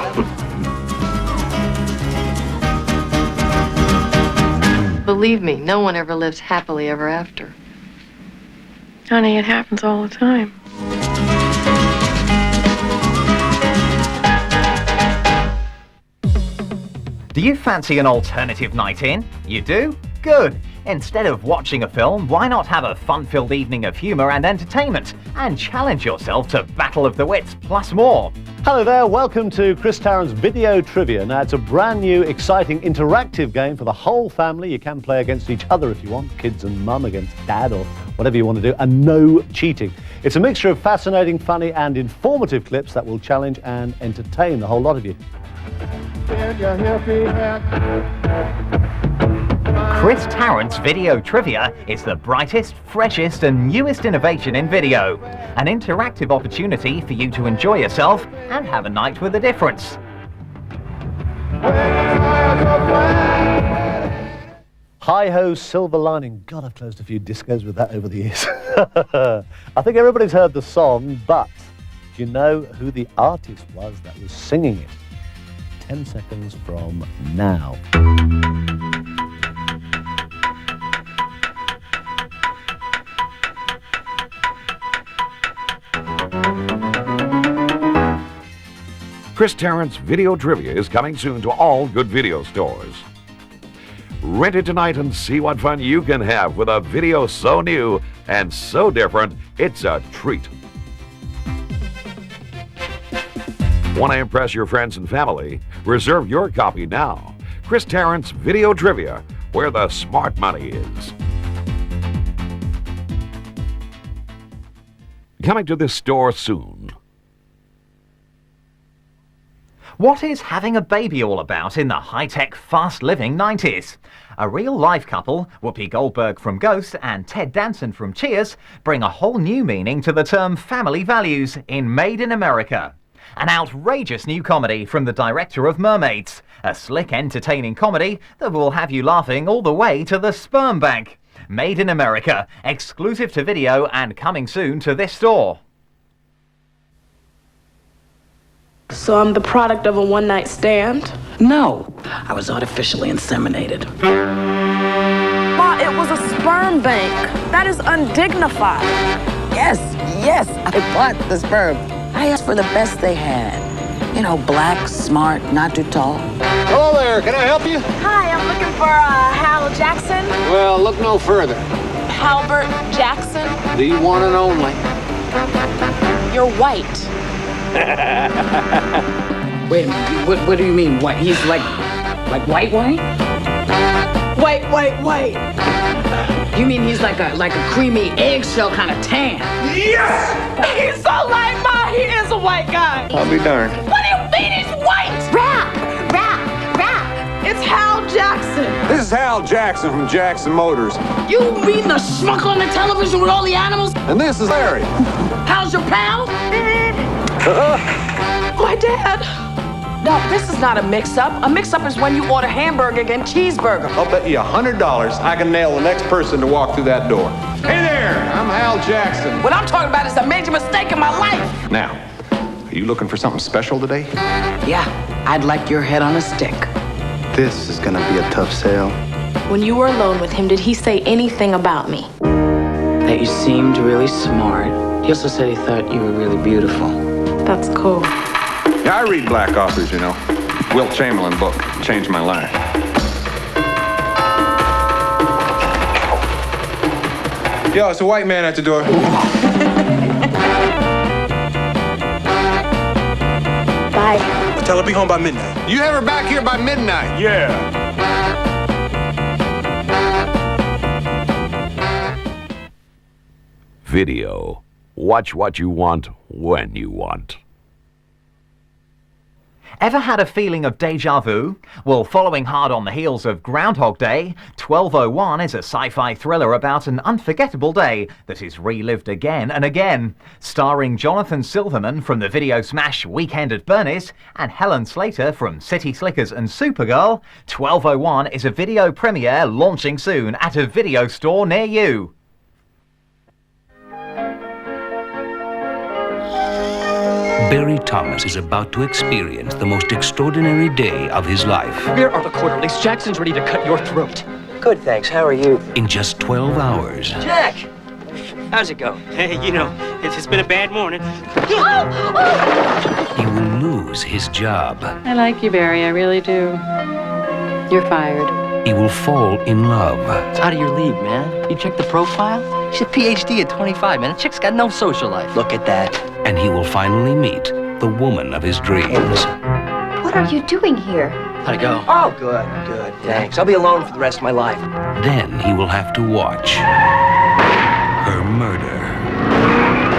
Believe me, no one ever lives happily ever after. Honey, it happens all the time. Do you fancy an alternative night in? You do? Good. Instead of watching a film, why not have a fun-filled evening of humour and entertainment and challenge yourself to Battle of the Wits plus more? Hello there, welcome to Chris Tarrant's Video Trivia. Now, it's a brand new, exciting, interactive game for the whole family. You can play against each other if you want, kids and mum against dad or whatever you want to do, and no cheating. It's a mixture of fascinating, funny and informative clips that will challenge and entertain the whole lot of you. Chris Tarrant's Video Trivia is the brightest, freshest and newest innovation in video. An interactive opportunity for you to enjoy yourself and have a night with a difference. Hi-ho, silver lining. God, I've closed a few discos with that over the years. I think everybody's heard the song, but do you know who the artist was that was singing it? 10 seconds from now. Chris Tarrant's Video Trivia is coming soon to all good video stores. Rent it tonight and see what fun you can have with a video so new and so different, it's a treat. Want to impress your friends and family? Reserve your copy now. Chris Tarrant's Video Trivia, where the smart money is. Coming to this store soon. What is having a baby all about in the high-tech, fast-living 90s? A real-life couple, Whoopi Goldberg from Ghost and Ted Danson from Cheers, bring a whole new meaning to the term family values in Made in America. An outrageous new comedy from the director of Mermaids. A slick, entertaining comedy that will have you laughing all the way to the sperm bank. Made in America, exclusive to video and coming soon to this store. So I'm the product of a one-night stand? No, I was artificially inseminated. Ma, it was a sperm bank. That is undignified. Yes, I bought the sperm. I asked for the best they had. You know, black, smart, not too tall. Hello there, can I help you? Hi, I'm looking for Hal Jackson. Well, look no further. Halbert Jackson. The one and only. You're white. Wait a minute, what do you mean white? He's like white? White. You mean he's like a creamy eggshell kind of tan? Yes! He's so like Ma, he is a white guy. I'll be darned. What do you mean he's white? Rap! It's Hal Jackson. This is Hal Jackson from Jackson Motors. You mean the schmuck on the television with all the animals? And this is Larry. How's your pal? My dad. No, this is not a mix-up. A mix-up is when you order hamburger and cheeseburger. I'll bet you $100 I can nail the next person to walk through that door. Hey there, I'm Hal Jackson. What I'm talking about is a major mistake in my life. Now, are you looking for something special today? Yeah, I'd like your head on a stick. This is gonna be a tough sale. When you were alone with him, did he say anything about me? That you seemed really smart. He also said he thought you were really beautiful. That's cool. Yeah, I read black authors, you know. Wilt Chamberlain book changed my life. Yo, it's a white man at the door. Bye. Tell her be home by midnight. You have her back here by midnight. Yeah. Video. Watch what you want, when you want. Ever had a feeling of deja vu? Well, following hard on the heels of Groundhog Day, 1201 is a sci-fi thriller about an unforgettable day that is relived again and again. Starring Jonathan Silverman from the video smash Weekend at Bernie's and Helen Slater from City Slickers and Supergirl, 1201 is a video premiere launching soon at a video store near you. Barry Thomas is about to experience the most extraordinary day of his life. Where are the quarterlies? Jackson's ready to cut your throat. Good, thanks. How are you? In just 12 hours. Jack! How's it go? Hey, you know, it's been a bad morning. He will lose his job. I like you, Barry. I really do. You're fired. He will fall in love. It's out of your league, man. You check the profile? She's a PhD at 25, man. The chick's got no social life. Look at that. And he will finally meet the woman of his dreams. What are you doing here? How'd it go? Oh, good. Thanks. I'll be alone for the rest of my life. Then he will have to watch her murder.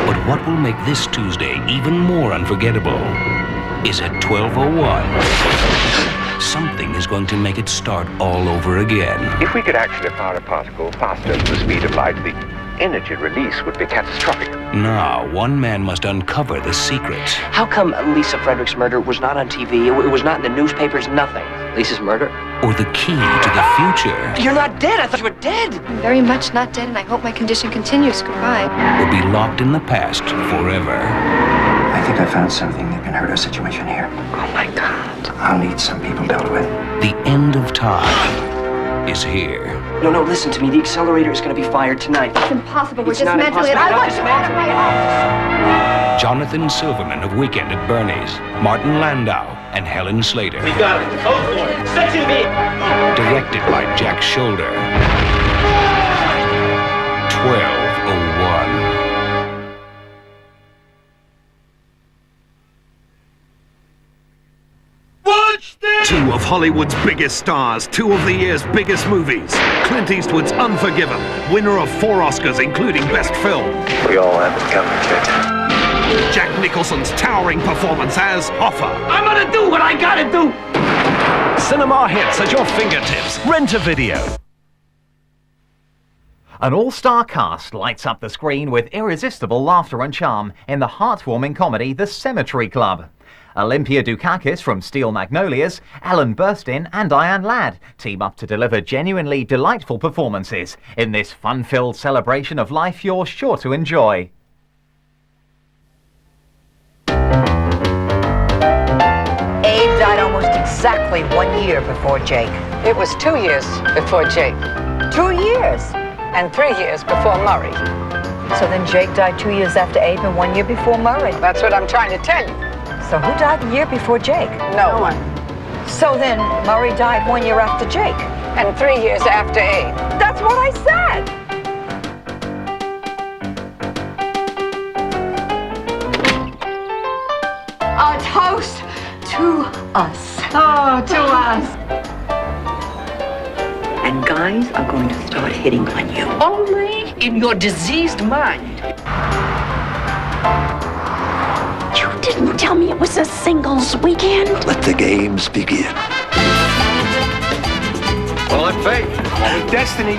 But what will make this Tuesday even more unforgettable is at 12:01. Something is going to make it start all over again. If we could actually fire a particle faster than the speed of light, the energy release would be catastrophic. Now, one man must uncover the secret. How come Lisa Frederick's murder was not on TV? It was not in the newspapers, nothing. Lisa's murder? Or the key to the future. You're not dead. I thought you were dead. I'm very much not dead, and I hope my condition continues. Goodbye. Will be locked in the past forever. I think I found something that can hurt our situation here. Oh my God. I'll need some people dealt with. The end of time is here. No, listen to me. The accelerator is going to be fired tonight. It's impossible. We're It's not dismantling it. impossible. I want you out of my office. Jonathan Silverman of Weekend at Bernie's, Martin Landau, and Helen Slater. We got it. Go for it. Section B. Directed by Jack Shoulder. 12:01. Two of Hollywood's biggest stars, two of the year's biggest movies. Clint Eastwood's Unforgiven, winner of 4 Oscars, including Best Film. We all have it coming, kid. Jack Nicholson's towering performance as Hoffa. I'm gonna do what I gotta do. Cinema hits at your fingertips. Rent a video. An all-star cast lights up the screen with irresistible laughter and charm in the heartwarming comedy The Cemetery Club. Olympia Dukakis from Steel Magnolias, Alan Burstyn and Diane Ladd team up to deliver genuinely delightful performances in this fun-filled celebration of life you're sure to enjoy. Abe died almost exactly 1 year before Jake. It was 2 years before Jake. 2 years? And 3 years before Murray. So then Jake died 2 years after Abe and 1 year before Murray. That's what I'm trying to tell you. So who died a year before Jake? No one. So then Murray died 1 year after Jake. And 3 years after Abe. That's what I said! A toast to us. Oh, to us. And guys are going to start hitting on you. Only in your diseased mind. You didn't tell me it was a singles weekend. Let the games begin. Well, with fate, with destiny.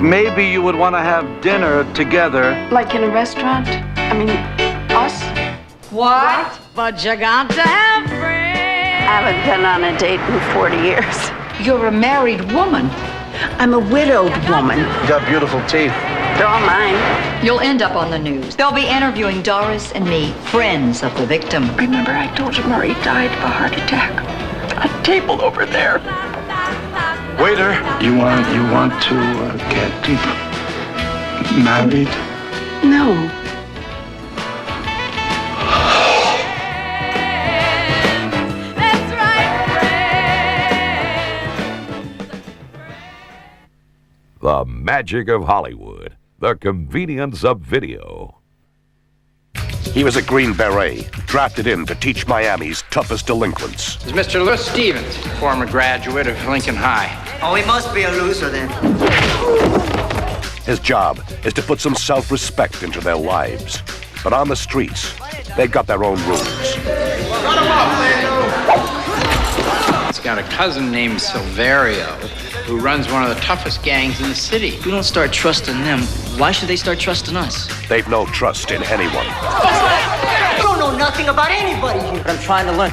Maybe you would want to have dinner together. Like in a restaurant? I mean, us? What? But you got to have friends. I haven't been on a date in 40 years. You're a married woman. I'm a widowed woman. You got beautiful teeth. They're all mine. You'll end up on the news. They'll be interviewing Doris and me, friends of the victim. Remember I told you Murray died of a heart attack? A table over there. Waiter. You want to get married? No. The magic of Hollywood. The convenience of video. He was a Green Beret, drafted in to teach Miami's toughest delinquents. Is Mr. Lewis Stevens, former graduate of Lincoln High. Oh, he must be a loser then. His job is to put some self-respect into their lives. But on the streets, they've got their own rules. He's got a cousin named Silverio, who runs one of the toughest gangs in the city. If we don't start trusting them, why should they start trusting us? They've no trust in anyone. You don't know nothing about anybody here. But I'm trying to learn.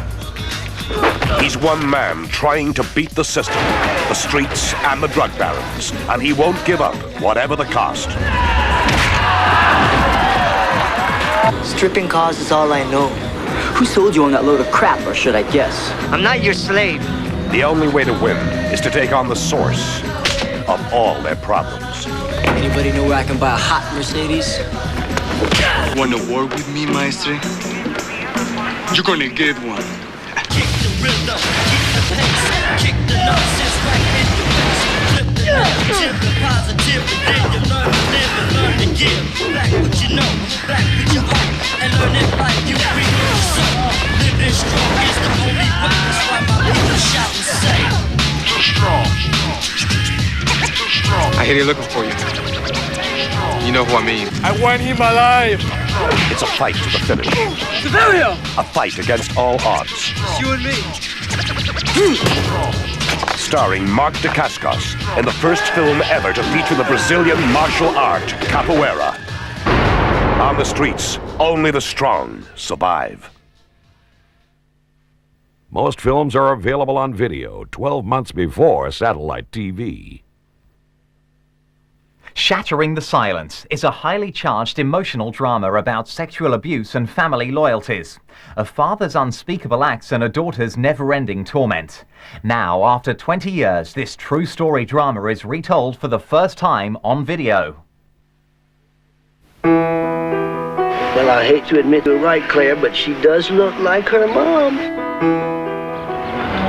He's one man trying to beat the system, the streets, and the drug barons. And he won't give up, whatever the cost. Stripping cars is all I know. Who sold you on that load of crap, or should I guess? I'm not your slave. The only way to win is to take on the source of all their problems. Anybody know where I can buy a hot Mercedes? Want to war with me, maestre? You're gonna get one. Kick the rhythm, keep the pace, kick the nonsense right in the face. Flip the negative to positive, and then you learn to live and learn to give. Back what you know, back with your heart, and learn it like you breathe your soul. Living strong is the only way. That's why my people shout and say, Too strong. Too strong. I hear they're looking for you. You know who I mean. I want him alive. It's a fight to the finish. Severio! A fight against all odds. It's you and me. Starring Mark Dacascos in the first film ever to feature the Brazilian martial art, capoeira. On the streets, only the strong survive. Most films are available on video 12 months before satellite TV. Shattering the Silence is a highly charged emotional drama about sexual abuse and family loyalties, a father's unspeakable acts and a daughter's never-ending torment. Now, after 20 years, this true story drama is retold for the first time on video. Well, I hate to admit you're right, Claire, but she does look like her mom.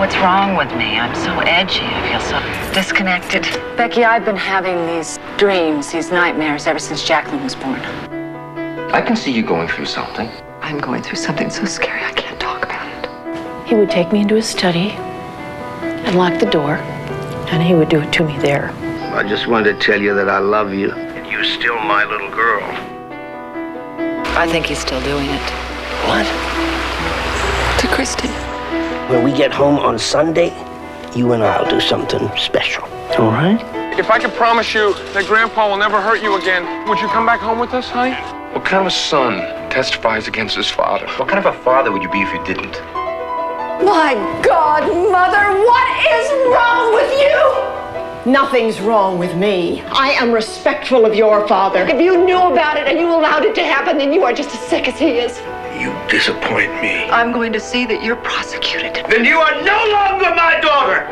What's wrong with me? I'm so edgy. I feel so disconnected. Becky, I've been having these dreams, these nightmares ever since Jacqueline was born. I can see you going through something. I'm going through something so scary I can't talk about it. He would take me into his study and lock the door, and he would do it to me there. I just wanted to tell you that I love you. And you're still my little girl. I think he's still doing it. What? To Christy. When we get home on Sunday, you and I'll do something special. All right? If I could promise you that Grandpa will never hurt you again, would you come back home with us, honey? What kind of a son testifies against his father? What kind of a father would you be if you didn't? My God, Mother, what is wrong with you? Nothing's wrong with me. I am respectful of your father. If you knew about it and you allowed it to happen, then you are just as sick as he is. You disappoint me. I'm going to see that you're prosecuted. Then you are no longer my daughter!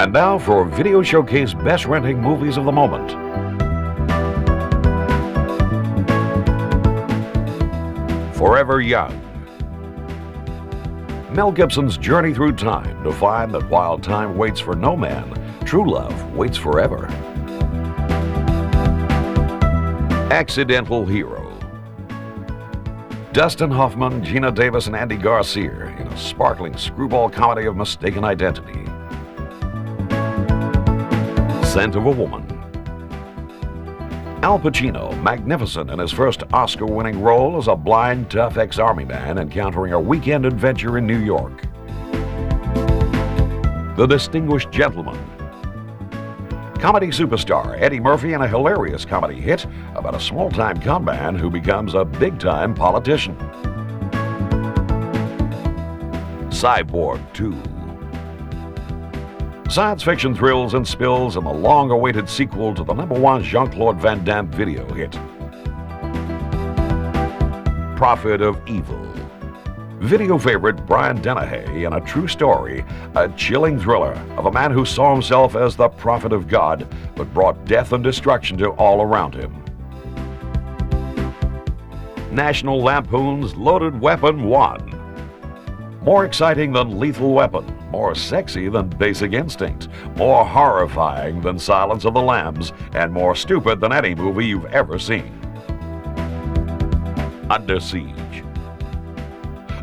And now for Video Showcase Best Renting Movies of the Moment. Forever Young. Mel Gibson's journey through time to find that while time waits for no man, true love waits forever. Accidental Hero. Dustin Hoffman, Gina Davis, and Andy Garcia in a sparkling screwball comedy of mistaken identity. Scent of a Woman. Al Pacino, magnificent in his first Oscar-winning role as a blind, tough ex-army man encountering a weekend adventure in New York. The Distinguished Gentleman. Comedy superstar Eddie Murphy in a hilarious comedy hit about a small-time con man who becomes a big-time politician. Cyborg 2. Science fiction thrills and spills in the long-awaited sequel to the #1 Jean-Claude Van Damme video hit. Prophet of Evil. Video favorite Brian Dennehy in a true story, a chilling thriller of a man who saw himself as the prophet of God, but brought death and destruction to all around him. National Lampoon's Loaded Weapon 1. More exciting than Lethal Weapon, more sexy than Basic Instinct, more horrifying than Silence of the Lambs, and more stupid than any movie you've ever seen. Under Siege.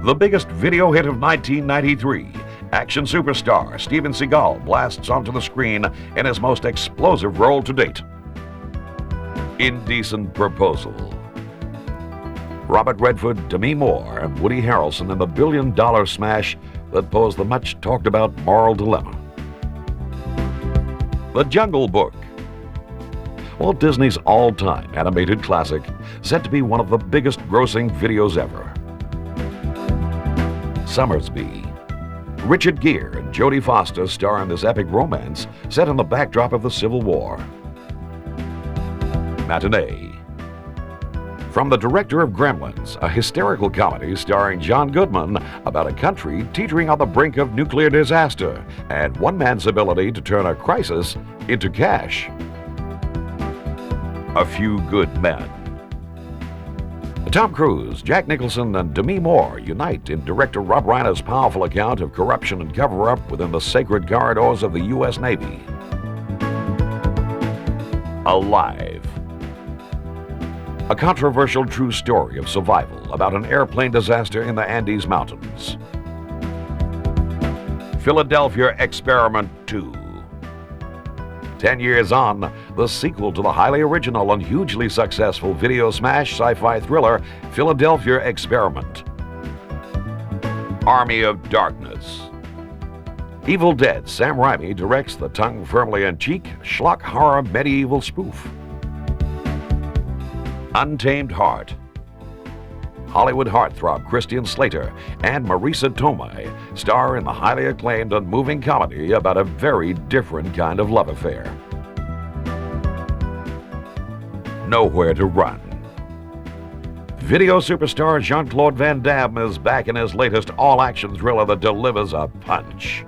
The biggest video hit of 1993, action superstar Steven Seagal blasts onto the screen in his most explosive role to date. Indecent Proposal. Robert Redford, Demi Moore, and Woody Harrelson in the billion-dollar smash that posed the much-talked-about moral dilemma. The Jungle Book. Walt Disney's all-time animated classic, set to be one of the biggest grossing videos ever. Summersby. Richard Gere and Jodie Foster star in this epic romance set in the backdrop of the Civil War. Matinee. From the director of Gremlins, a hysterical comedy starring John Goodman about a country teetering on the brink of nuclear disaster and one man's ability to turn a crisis into cash. A Few Good Men. Tom Cruise, Jack Nicholson, and Demi Moore unite in director Rob Reiner's powerful account of corruption and cover-up within the sacred corridors of the U.S. Navy. Alive. A controversial true story of survival about an airplane disaster in the Andes Mountains. Philadelphia Experiment 2. 10 years on, the sequel to the highly original and hugely successful video smash sci-fi thriller Philadelphia Experiment. Army of Darkness. Evil Dead Sam Raimi directs the tongue firmly in cheek schlock horror medieval spoof. Untamed Heart. Hollywood heartthrob Christian Slater and Marisa Tomei star in the highly acclaimed and moving comedy about a very different kind of love affair. Nowhere to Run. Video superstar Jean-Claude Van Damme is back in his latest all-action thriller that delivers a punch.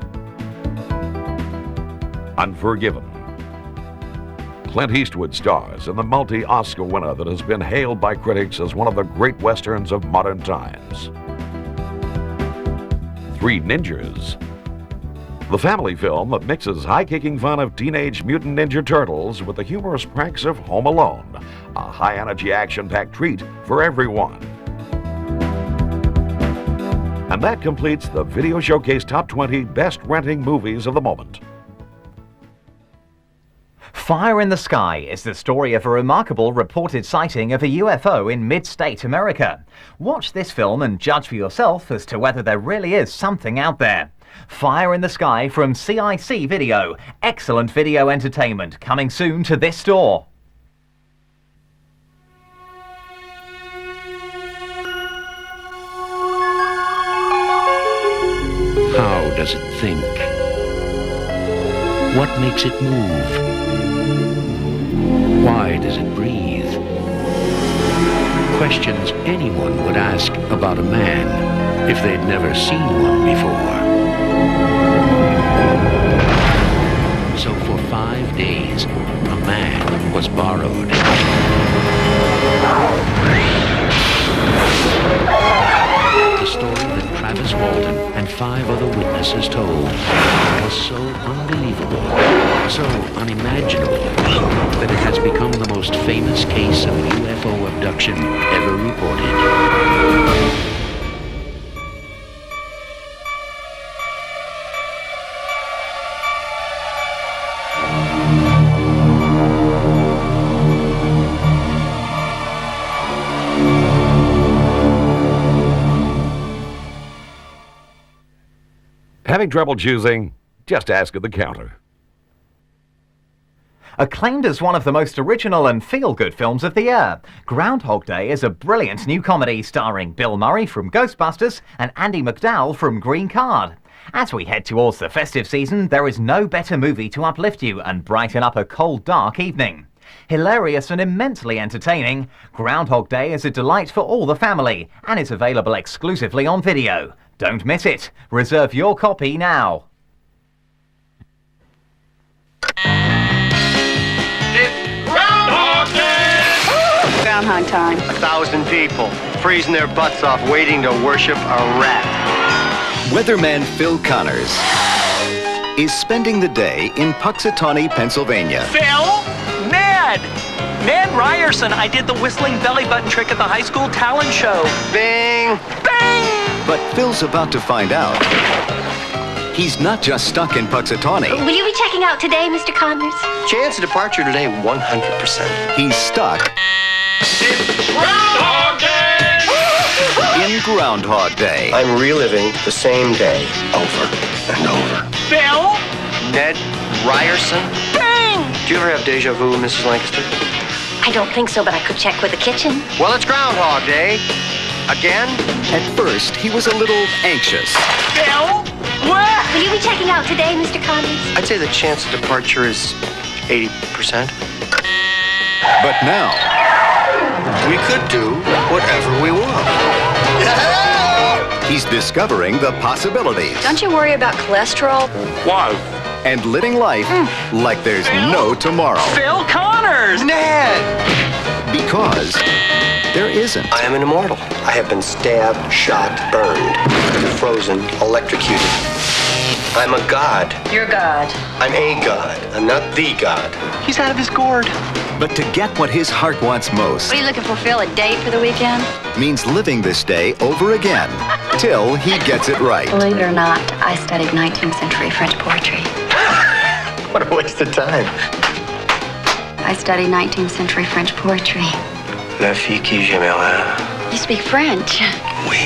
Unforgiven. Clint Eastwood stars in the multi-Oscar winner that has been hailed by critics as one of the great westerns of modern times. Three Ninjas. The family film that mixes high-kicking fun of Teenage Mutant Ninja Turtles with the humorous pranks of Home Alone, a high-energy action-packed treat for everyone. And that completes the Video Showcase Top 20 Best Renting Movies of the Moment. Fire in the Sky is the story of a remarkable reported sighting of a UFO in mid-state America. Watch this film and judge for yourself as to whether there really is something out there. Fire in the Sky from CIC Video. Excellent video entertainment coming soon to this store. How does it think? What makes it move? Why does it breathe? Questions anyone would ask about a man if they'd never seen one before. So for 5 days, a man was borrowed. The story that Travis Walton and 5 other witnesses told was so unbelievable, so unimaginable, that it has become the most famous case of UFO abduction ever reported. Having trouble choosing? Just ask at the counter. Acclaimed as one of the most original and feel-good films of the year, Groundhog Day is a brilliant new comedy starring Bill Murray from Ghostbusters and Andy McDowell from Green Card. As we head towards the festive season, there is no better movie to uplift you and brighten up a cold, dark evening. Hilarious and immensely entertaining, Groundhog Day is a delight for all the family and is available exclusively on video. Don't miss it. Reserve your copy now. Groundhog time. 1,000 people freezing their butts off waiting to worship a rat. Weatherman Phil Connors is spending the day in Puxatawney, Pennsylvania. Phil? Ned! Ned Ryerson. I did the whistling belly button trick at the high school talent show. Bing! Bing! But Phil's about to find out. He's not just stuck in Puxatawney. Will you be checking out today, Mr. Connors? Chance of departure today, 100%. He's stuck Groundhog Day! in Groundhog Day. I'm reliving the same day over and over. Phil? Ned Ryerson? Bing! Do you ever have deja vu, Mrs. Lancaster? I don't think so, but I could check with the kitchen. Well, it's Groundhog Day. Again? At first, he was a little anxious. Bill? What? Will you be checking out today, Mr. Connors? I'd say the chance of departure is 80%. But now, We could do whatever we want. he's discovering the possibilities Don't you worry about cholesterol? Why? and living life like there's no tomorrow. Phil Connors! Ned! Because there isn't. I am an immortal. I have been stabbed, shot, burned, frozen, electrocuted. I'm a god. You're God. I'm a god. I'm not the god. He's out of his gourd. But to get what his heart wants most What are you looking for, Phil? A date for the weekend? means living this day over again till he gets it right. Believe it or not, I studied 19th century French poetry. What a waste of time. I studied 19th century French poetry. La fille qui j'aimerais. You speak French. Oui.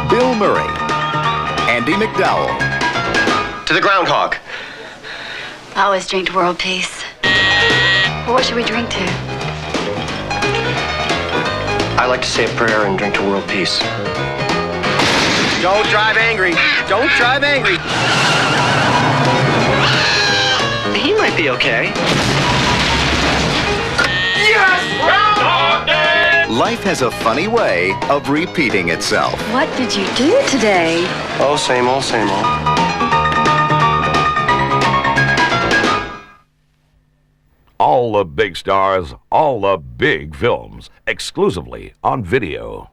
Bill Murray, Andy McDowell, To the groundhog. I always drink to world peace. Well, what should we drink to? I like to say a prayer and drink to world peace. Don't drive angry. Don't drive angry. He might be okay. Life has a funny way of repeating itself. What did you do today? Oh, same old, same old. All the big stars, all the big films, exclusively on video.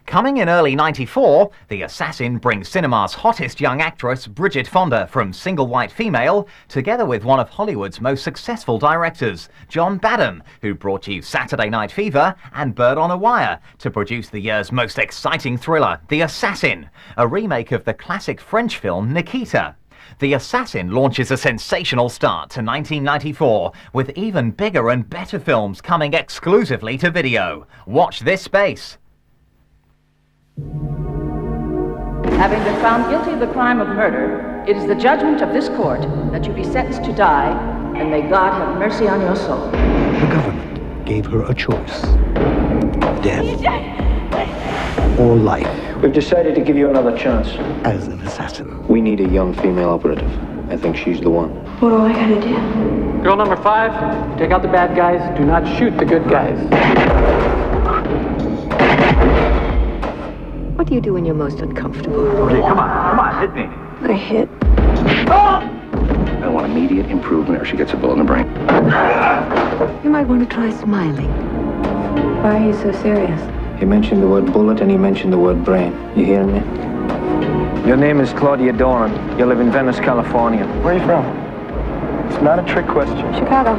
Coming in early '94, The Assassin brings cinema's hottest young actress, Bridget Fonda, from Single White Female, together with one of Hollywood's most successful directors, John Badham, who brought you Saturday Night Fever and Bird on a Wire, to produce the year's most exciting thriller, The Assassin, a remake of the classic French film Nikita. The Assassin launches a sensational start to 1994, with even bigger and better films coming exclusively to video. Watch this space. Having been found guilty of the crime of murder, it is the judgment of this court that you be sentenced to die, and may God have mercy on your soul. The government gave her a choice. Death or life. We've decided to give you another chance. As an assassin. We need a young female operative. I think she's the one. What do I gotta do? Girl number 5, take out the bad guys, do not shoot the good guys. What do you do when you're most uncomfortable? Okay, come on, hit me. I hit. I want immediate improvement or she gets a bullet in the brain. You might want to try smiling. Why are you so serious? He mentioned the word bullet and he mentioned the word brain. You hear me? Your name is Claudia Doran. You live in Venice, California. Where are you from? It's not a trick question. Chicago.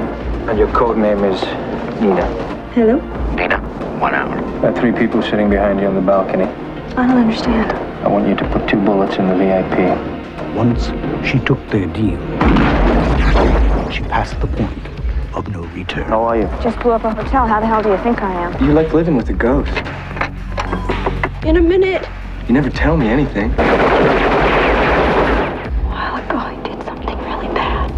And your code name is Nina. Hello? Nina, 1 hour. There are 3 people sitting behind you on the balcony. I don't understand. I want you to put 2 bullets in the VIP. Once she took their deal, she passed the point of no return. How are you? Just blew up a hotel. How the hell do you think I am? You like living with a ghost. In a minute. You never tell me anything. A while ago, I did something really bad.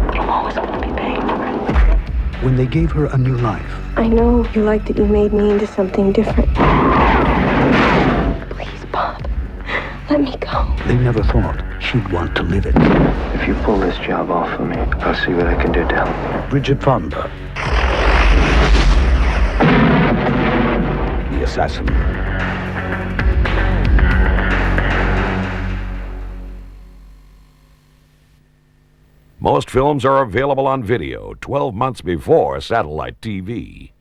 But I'm always going to be paying for it. When they gave her a new life, I know you like that you made me into something different. Please, Bob. Let me go. they never thought she'd want to live it. If you pull this job off for me, I'll see what I can do to help. Bridget Fonda, The Assassin. Most films are available on video 12 months before satellite TV.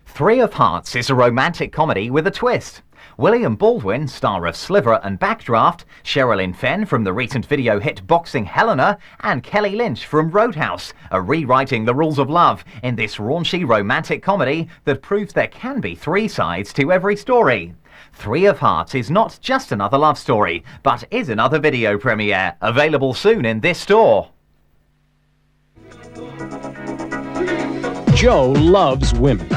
3 of Hearts is a romantic comedy with a twist. William Baldwin, star of Sliver and Backdraft, Sherilyn Fenn from the recent video hit Boxing Helena, and Kelly Lynch from Roadhouse are rewriting the rules of love in this raunchy romantic comedy that proves there can be 3 sides to every story. 3 of Hearts is not just another love story, but is another video premiere, available soon in this store. Joe loves women.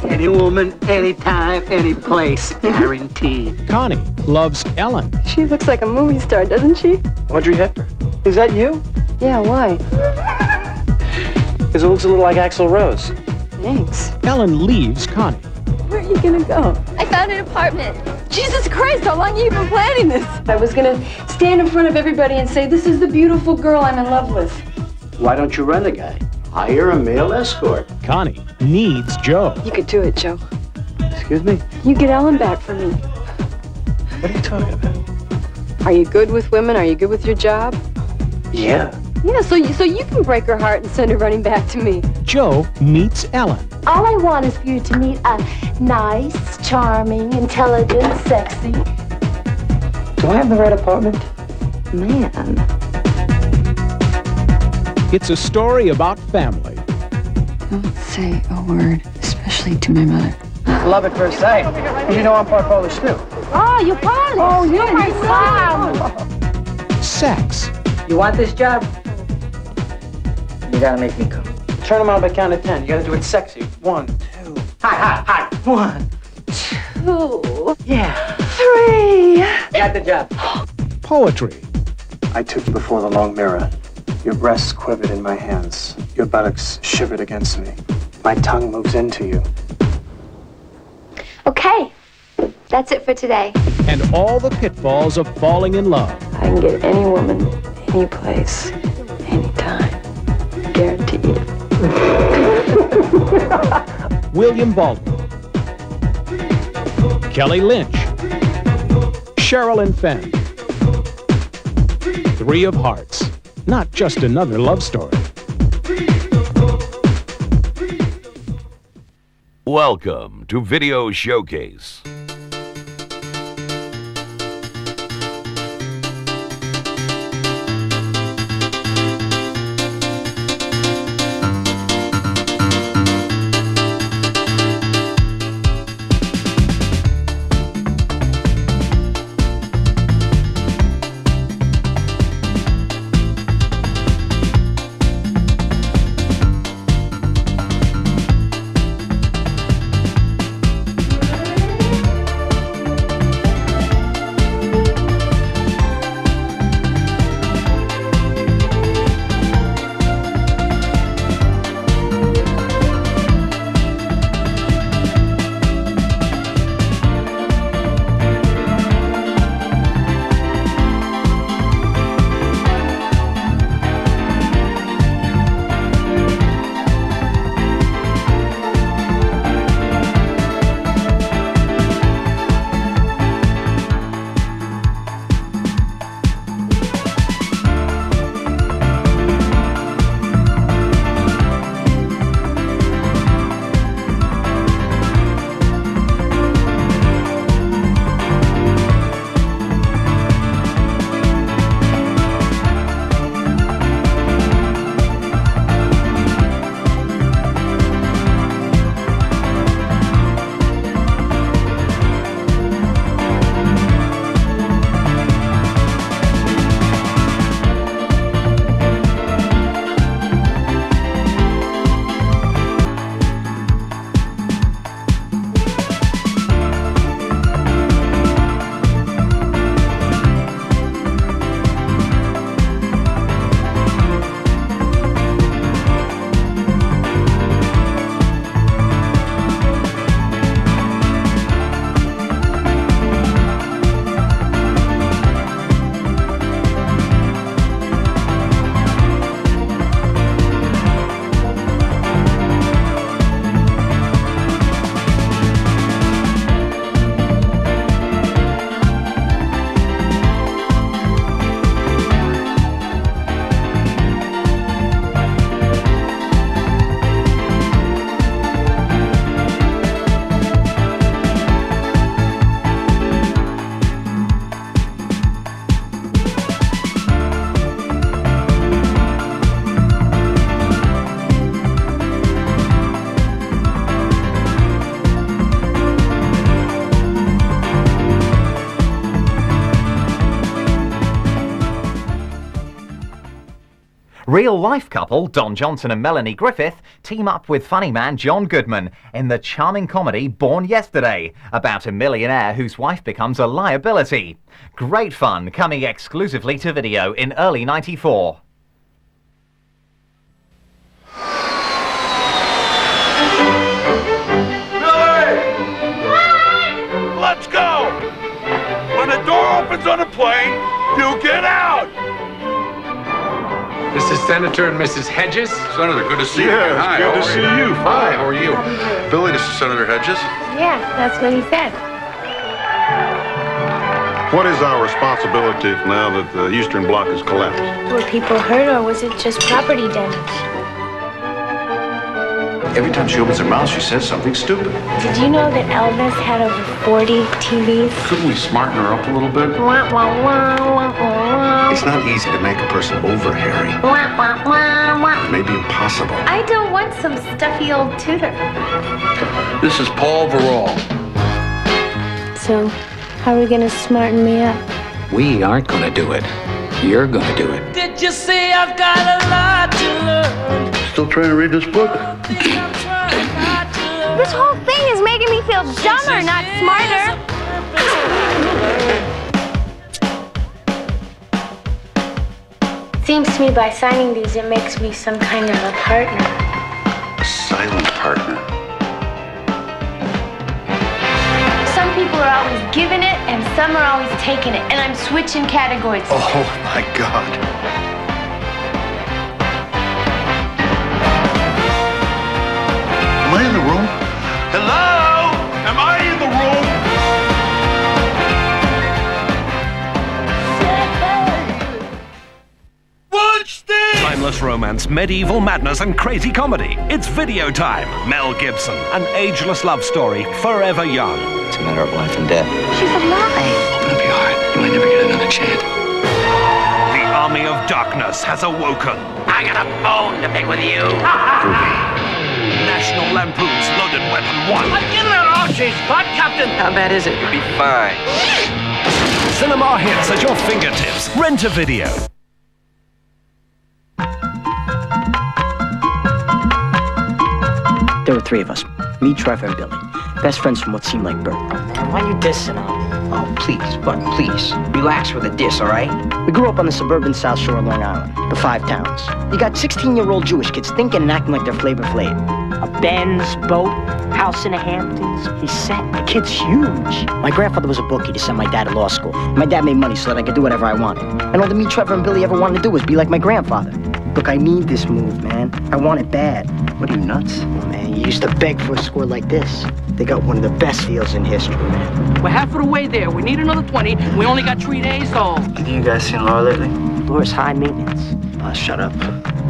Any woman, anytime, any place, guaranteed. Connie loves Ellen. She looks like a movie star, doesn't she? Audrey Hepburn. Is that you? Yeah, why? Because it looks a little like Axl Rose. Thanks. Ellen leaves Connie. Where are you gonna go? I found an apartment. Jesus Christ, how long have you been planning this? I was gonna stand in front of everybody and say, this is the beautiful girl I'm in love with. Why don't you rent a guy? Hire a male escort. Connie needs Joe. You could do it, Joe. Excuse me? You get Ellen back for me. What are you talking about? Are you good with women? Are you good with your job? Yeah. Yeah, so you can break her heart and send her running back to me. Joe meets Ellen. All I want is for you to meet a nice, charming, intelligent, sexy. Do I have the right apartment? Man. It's a story about family. Don't say a word, especially to my mother. Love at first sight. You know I'm part Polish too. Oh, you're Polish. Oh, you're my son. Sex. You want this job? You gotta make me come. Turn them on by count of 10. You gotta do it sexy. 1, 2. Hi. 1, 2. Yeah. 3. Got the job. Poetry. I took you before the long mirror. Your breasts quivered in my hands. Your buttocks shivered against me. My tongue moves into you. Okay, that's it for today. And all the pitfalls of falling in love. I can get any woman, any place, anytime. Guaranteed. William Baldwin. Kelly Lynch. Sherilyn Fenn. 3 of Hearts. Not just another love story. Welcome to Video Showcase. Real-life couple Don Johnson and Melanie Griffith team up with funny man John Goodman in the charming comedy Born Yesterday, about a millionaire whose wife becomes a liability. Great fun, coming exclusively to video in early '94. happens on a plane, you get out! This is Senator and Mrs. Hedges. Senator, good to see you. Yes, Hi, good how to are see you? you. Hi, how are you? Billy, this is Senator Hedges. Yeah, that's what he said. What is our responsibility now that the Eastern Bloc has collapsed? Were people hurt or was it just property damage? Every time she opens her mouth, she says something stupid. Did you know that Elvis had over 40 TVs? Couldn't we smarten her up a little bit? Wah, wah, wah, wah, wah. It's not easy to make a person over, Harry. Wah, wah, wah, wah. It may be impossible. I don't want some stuffy old tutor. This is Paul Verall. So, how are we gonna smarten me up? We aren't gonna do it. You're gonna do it. Did you see I've got a lot to learn? Still trying to read this book? This whole thing is making me feel dumber, not smarter. Seems to me by signing these, it makes me some kind of a partner. A silent partner. Some people are always giving it, and some are always taking it, and I'm switching categories. Oh, my God. Am I in the room? Hello? Am I in the room? Watch this! Timeless romance, medieval madness, and crazy comedy. It's Video Time. Mel Gibson, an ageless love story, forever young. It's a matter of life and death. She's alive. Open up your heart. You might never get another chance. The army of darkness has awoken. I got a bone to pick with you. National Lampoon's Loaded Weapon 1. I'm getting an Archie's butt, Captain. How bad is it? You'll be fine. Cinema hits at your fingertips. Rent a video. There were three of us. Me, Trevor, and Billy. Best friends from what seemed like birth. Man, why you dissing on me? Oh, please, bud, please. Relax with a diss, all right? We grew up on the suburban South Shore of Long Island, the Five Towns. You got 16-year-old Jewish kids thinking and acting like they're Flavor Flav. A Benz, boat, house in the Hamptons. He's set. The kid's huge. My grandfather was a bookie to send my dad to law school. My dad made money so that I could do whatever I wanted. And all that me, Trevor, and Billy ever wanted to do was be like my grandfather. Look, I need this move, man. I want it bad. What are you, nuts? Oh, man, you used to beg for a score like this. They got one of the best deals in history, man. We're half of the way there. We need another 20. We only got 3 days, so... You guys seen Laura lately? Laura's high maintenance. Shut up.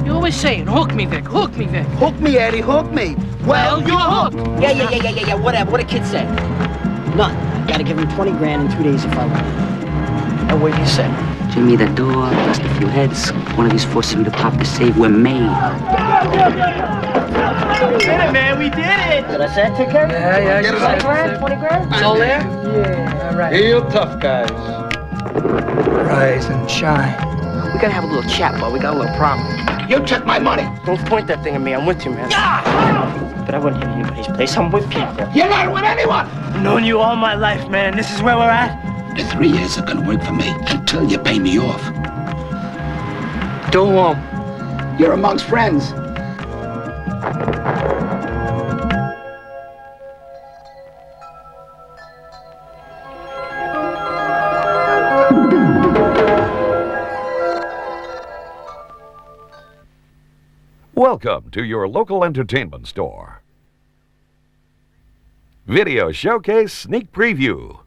You always saying, hook me, Vic, hook me, Vic. Hook me, Eddie, hook me. Well, you're hooked. Yeah, whatever. What a kid say. None. Gotta give him 20 grand in 2 days if I want it. And what do you say? Jimmy, the door, bust a few heads. One of these forces me to pop the save. We're made. We did it, man. We did it. Did I say I took care of it? Yeah. Get it 20 grand? 20 grand? It's all there? Yeah, all right. Real tough guys. Rise and shine. We gotta have a little chat, but we got a little problem. You took my money. Don't point that thing at me. I'm with you, man. But I wouldn't hit anybody's place. I'm with people. You're not with anyone. I've known you all my life, man. This is where we're at. The 3 years are gonna work for me until you pay me off. Go home. You're amongst friends. Welcome to your local entertainment store. Video Showcase Sneak Preview.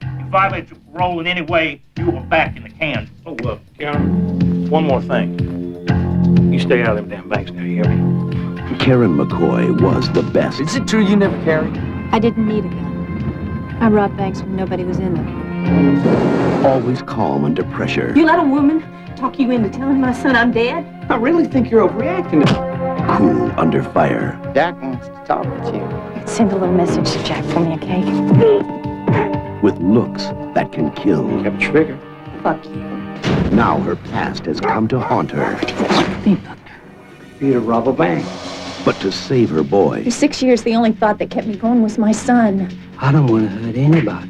You violate your parole in any way, you are back in the can. Oh, Karen, one more thing. You stay out of them damn banks now, you hear me? Karen McCoy was the best. Is it true you never carried? I didn't need a gun. I robbed banks when nobody was in them. Always calm under pressure. You let a woman talk you into telling my son I'm dead? I really think you're overreacting. Cool under fire. Jack wants to talk with you. Send a little message to Jack for me, okay? With looks that can kill. You have a trigger. Fuck you. Now her past has come to haunt her. For you to rob a bank. But to save her boy, For 6 years, the only thought that kept me going was my son. I don't want to hurt anybody.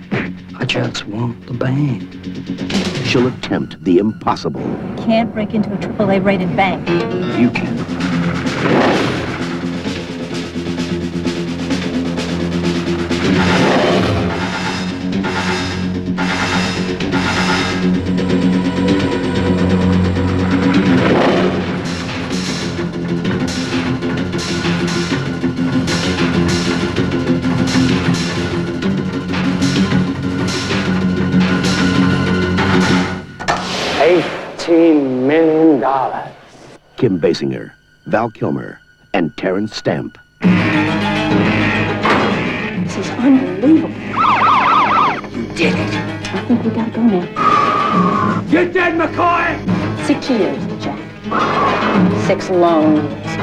I just want the bank. she'll attempt the impossible. Can't break into a AAA rated bank. You can. $15 million. Kim Basinger, Val Kilmer, and Terrence Stamp. This is unbelievable. You did it. I think we gotta go now. You're dead, McCoy! 6 years, Jack. 6 long years.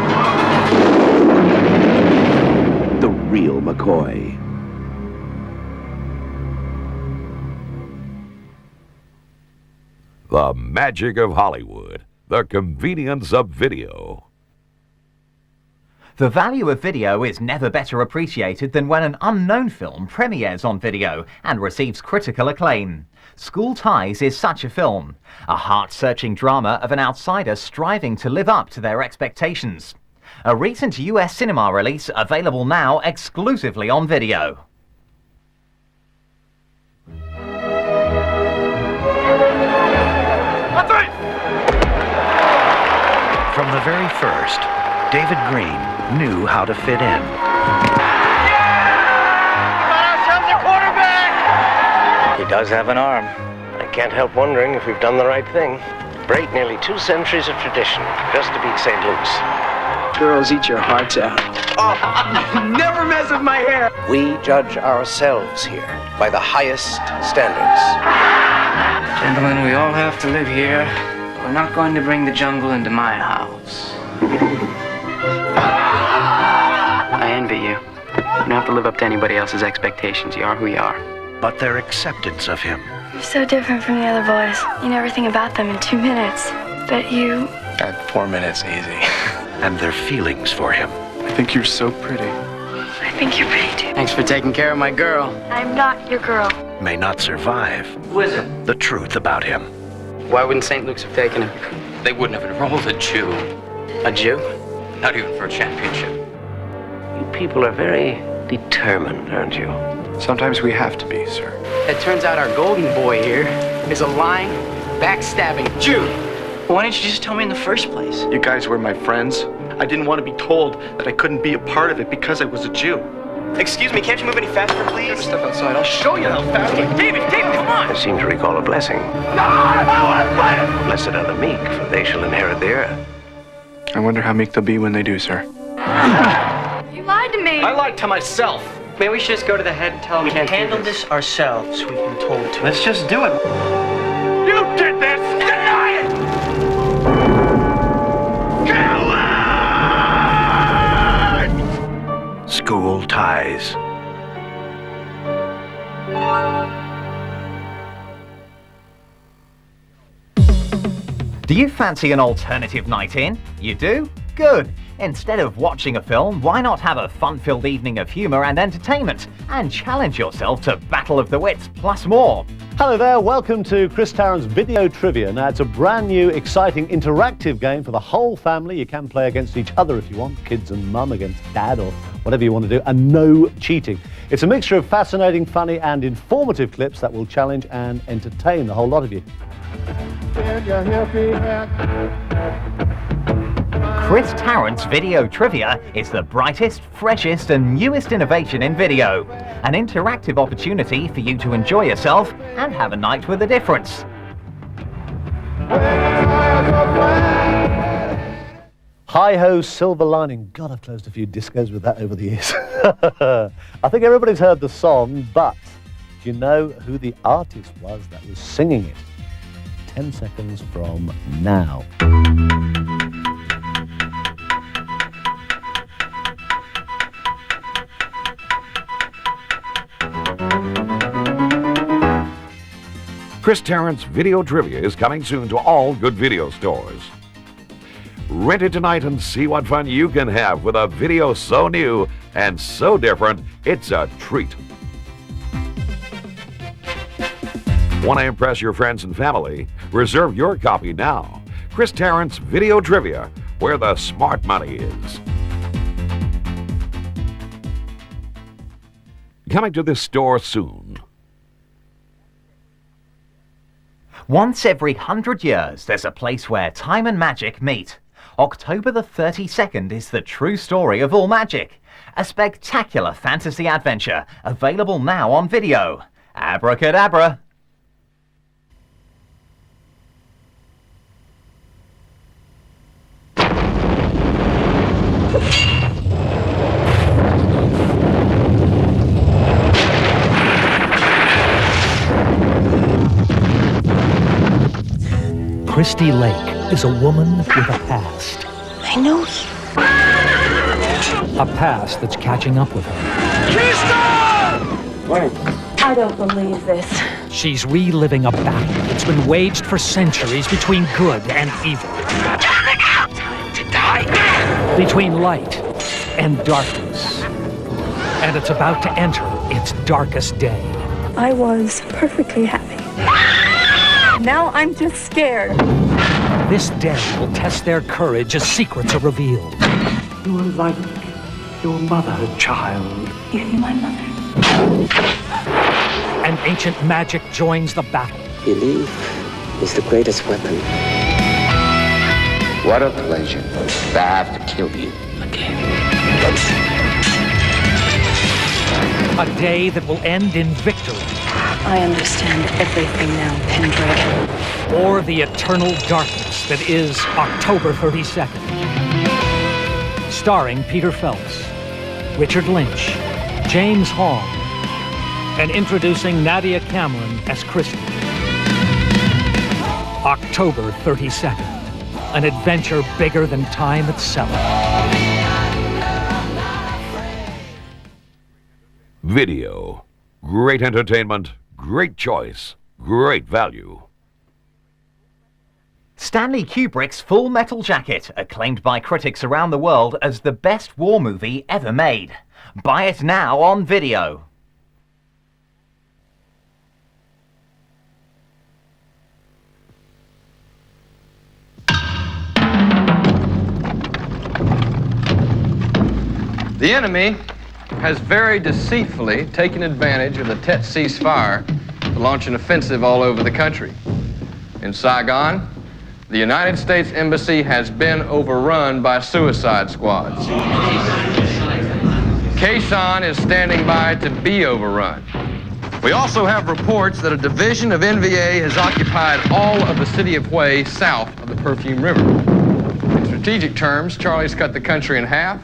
The real McCoy. The magic of Hollywood. The convenience of video. The value of video is never better appreciated than when an unknown film premieres on video and receives critical acclaim. School Ties is such a film, a heart-searching drama of an outsider striving to live up to their expectations. A recent US cinema release available now exclusively on video. From the very first, David Green knew how to fit in. He does have an arm. I can't help wondering if we've done the right thing. Break nearly 2 centuries of tradition just to beat St. Luke's. Girls, eat your hearts out. Oh, never mess with my hair. We judge ourselves here by the highest standards. Gentlemen, we all have to live here. We're not going to bring the jungle into my house. I envy you. You don't have to live up to anybody else's expectations. You are who you are. But their acceptance of him. You're so different from the other boys. You know everything about them in 2 minutes. But you... At 4 minutes, easy. And their feelings for him. I think you're so pretty. I think you're pretty too. Thanks for taking care of my girl. I'm not your girl. May not survive Who is it? the truth about him. Why wouldn't St. Luke's have taken him? They wouldn't have enrolled a Jew. A Jew? Not even for a championship. You people are very determined, aren't you? Sometimes we have to be, sir. It turns out our golden boy here is a lying, backstabbing Jew. Why didn't you just tell me in the first place? You guys were my friends. I didn't want to be told that I couldn't be a part of it because I was a Jew. Excuse me, can't you move any faster, please? Step outside. I'll show you how fast. David, come on! I seem to recall a blessing. No, I want to fight it! Blessed are the meek, for they shall inherit the earth. I wonder how meek they'll be when they do, sir. You lied to me. I lied to myself. Maybe we should just go to the head and tell him we can't handle this ourselves. We've been told to. Let's just do it. You did this! Deny it! Coward! School Ties. Do you fancy an alternative night in? You do? Good. Instead of watching a film, why not have a fun-filled evening of humour and entertainment and challenge yourself to Battle of the Wits plus more? Hello there, welcome to Chris Tarrant's Video Trivia. Now, it's a brand new, exciting, interactive game for the whole family. You can play against each other if you want, kids and mum against dad or whatever you want to do, and no cheating. It's a mixture of fascinating, funny and informative clips that will challenge and entertain the whole lot of you. Chris Tarrant's Video Trivia is the brightest, freshest and newest innovation in video. An interactive opportunity for you to enjoy yourself and have a night with a difference. Hi-ho, silver lining. God, I've closed a few discos with that over the years. I think everybody's heard the song, but do you know who the artist was that was singing it? 10 seconds from now. Chris Tarrant's Video Trivia is coming soon to all good video stores. Rent it tonight and see what fun you can have with a video so new and so different, it's a treat. Want to impress your friends and family? Reserve your copy now. Chris Tarrant's Video Trivia, where the smart money is. Coming to this store soon. Once every 100 years, there's a place where time and magic meet. October the 32nd is the true story of all magic. A spectacular fantasy adventure, available now on video. Abracadabra. Christy Lake is a woman with a past. I know you. A past that's catching up with her. I don't believe this. She's reliving a battle that's been waged for centuries between good and evil. Time to die. Between light and darkness. And it's about to enter its darkest day. I was perfectly happy. Now I'm just scared. This day will test their courage as secrets are revealed. You are like your mother, child. You're my mother. And ancient magic joins the battle. Belief is the greatest weapon. What a pleasure to have to kill you again. A day that will end in victory. I understand everything now, Pendray. Or the eternal darkness that is October 32nd. Starring Peter Phelps, Richard Lynch, James Hong, and introducing Nadia Cameron as Christy. October 32nd. An adventure bigger than time itself. Video. Great entertainment, great choice, great value. Stanley Kubrick's Full Metal Jacket, acclaimed by critics around the world as the best war movie ever made. Buy it now on video. The enemy has very deceitfully taken advantage of the Tet ceasefire to launch an offensive all over the country. In Saigon, the United States Embassy has been overrun by suicide squads. Quezon is standing by to be overrun. We also have reports that a division of NVA has occupied all of the city of Hue south of the Perfume River. In strategic terms, Charlie's cut the country in half.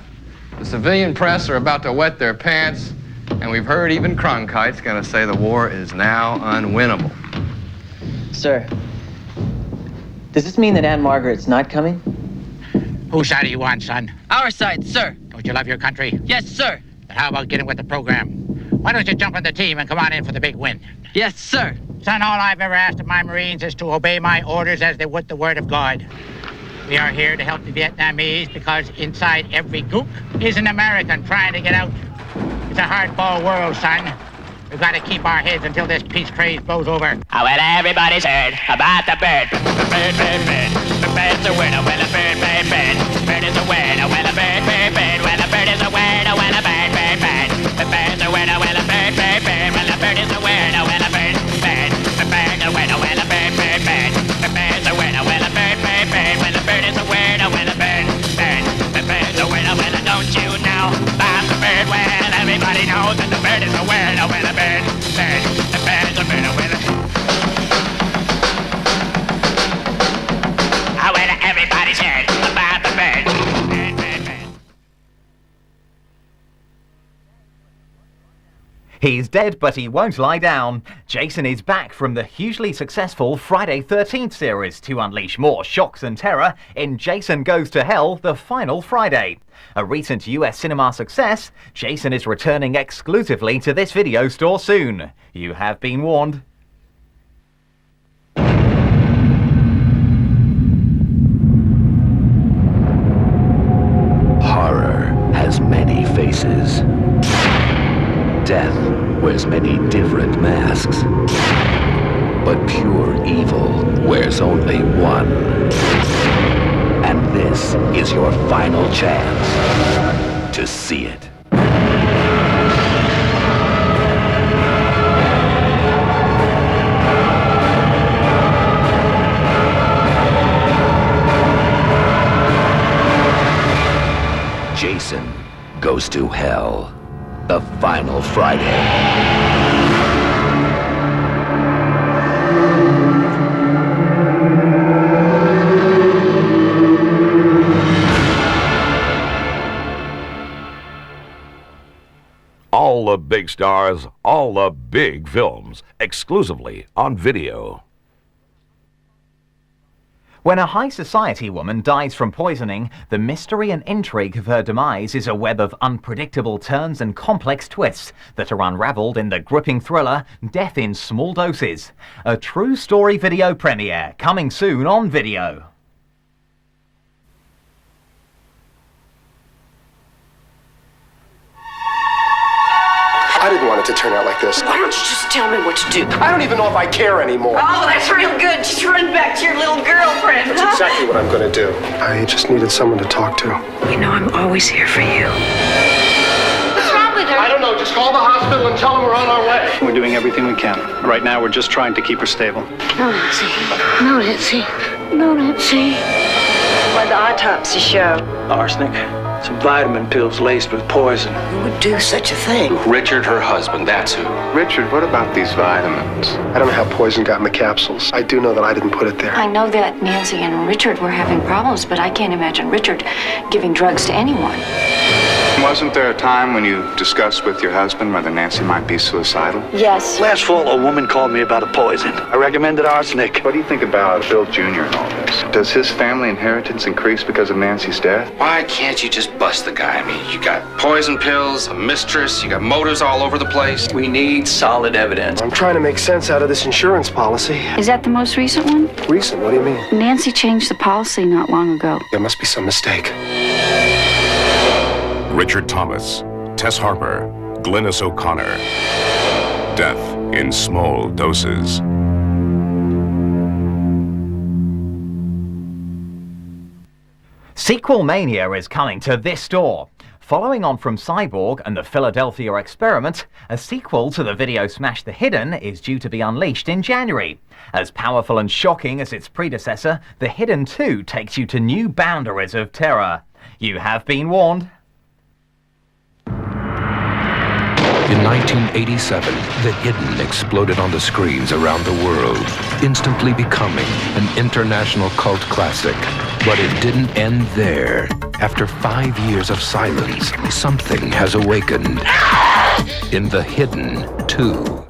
The civilian press are about to wet their pants, and we've heard even Cronkite's gonna say the war is now unwinnable. Sir, does this mean that Aunt Margaret's not coming? Whose side are you on, son? Our side, sir. Don't you love your country? Yes, sir. Then how about getting with the program? Why don't you jump on the team and come on in for the big win? Yes, sir. Son, all I've ever asked of my Marines is to obey my orders as they would the word of God. We are here to help the Vietnamese because inside every gook is an American trying to get out. It's a hardball world, son. We've got to keep our heads until this peace craze blows over. Oh, well, everybody's heard about the bird. Bird, bird, bird. The bird's a winner, well, a bird, bird, bird. Bird is a winner, well, a bird, bird, bird. Well, a bird is a winner, well, a bird, bird, bird. The bird's a winner, well, a bird, bird, bird. Well, a bird is a winner, well, a bird, bird. The bird's a winner, well, a bird, bird, bird. The bird's a winner, well, a bird, bird, bird. Well, the bird is a winner, well, a bird, bird. The bird's a winner, well, don't you know about the bird? Well, everybody knows that the bird is a winner, well, a bird, bird. The bird's a winner, well, everybody's heard about the bird. Bird, bird, bird. He's dead, but he won't lie down. Jason is back from the hugely successful Friday 13th series to unleash more shocks and terror in Jason Goes to Hell, The Final Friday. A recent US cinema success, Jason is returning exclusively to this video store soon. You have been warned. Horror has many faces. Death wears many different masks. But pure evil wears only one. And this is your final chance to see it. Jason Goes to Hell, The Final Friday. All the big stars, all the big films, exclusively on video. When a high society woman dies from poisoning, the mystery and intrigue of her demise is a web of unpredictable turns and complex twists that are unravelled in the gripping thriller Death in Small Doses. A true story video premiere, coming soon on video. I didn't want it to turn out like this. Why don't you just tell me what to do? I don't even know if I care anymore. Oh, that's real good. Just run back to your little girlfriend, That's exactly what I'm going to do. I just needed someone to talk to. You know I'm always here for you. What's wrong with her? I don't know. Just call the hospital and tell them we're on our way. We're doing everything we can. Right now, we're just trying to keep her stable. No, Nancy. No, Nancy. No, Nancy. What'd the autopsy show? Arsenic. Some vitamin pills laced with poison. Who would do such a thing? Richard, her husband, that's who. Richard, what about these vitamins? I don't know how poison got in the capsules. I do know that I didn't put it there. I know that Nancy and Richard were having problems, but I can't imagine Richard giving drugs to anyone. Wasn't there a time when you discussed with your husband whether Nancy might be suicidal? Yes. Last fall, a woman called me about a poison. I recommended arsenic. What do you think about Bill Jr. and all this? Does his family inheritance increase because of Nancy's death? Why can't you just bust the guy? I mean, you got poison pills, a mistress, you got motives all over the place. We need solid evidence. I'm trying to make sense out of this insurance policy. Is that the most recent one? Recent? What do you mean? Nancy changed the policy not long ago. There must be some mistake. Richard Thomas, Tess Harper, Glynis O'Connor. Death in Small Doses. Sequel mania is coming to this store. Following on from Cyborg and the Philadelphia Experiment, a sequel to the video smash The Hidden is due to be unleashed in January. As powerful and shocking as its predecessor, The Hidden 2 takes you to new boundaries of terror. You have been warned. In 1987, The Hidden exploded on the screens around the world, instantly becoming an international cult classic. But it didn't end there. After 5 years of silence, something has awakened in The Hidden 2.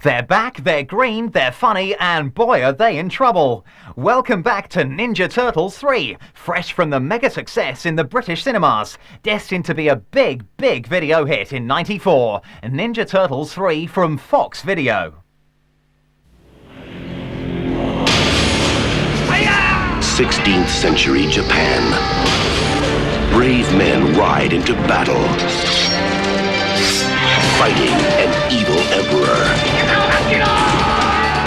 They're back, they're green, they're funny, and boy are they in trouble. Welcome back to Ninja Turtles 3, fresh from the mega success in the British cinemas, destined to be a big, big video hit in '94. Ninja Turtles 3 from Fox Video. 16th century Japan. Brave men ride into battle, fighting an evil emperor.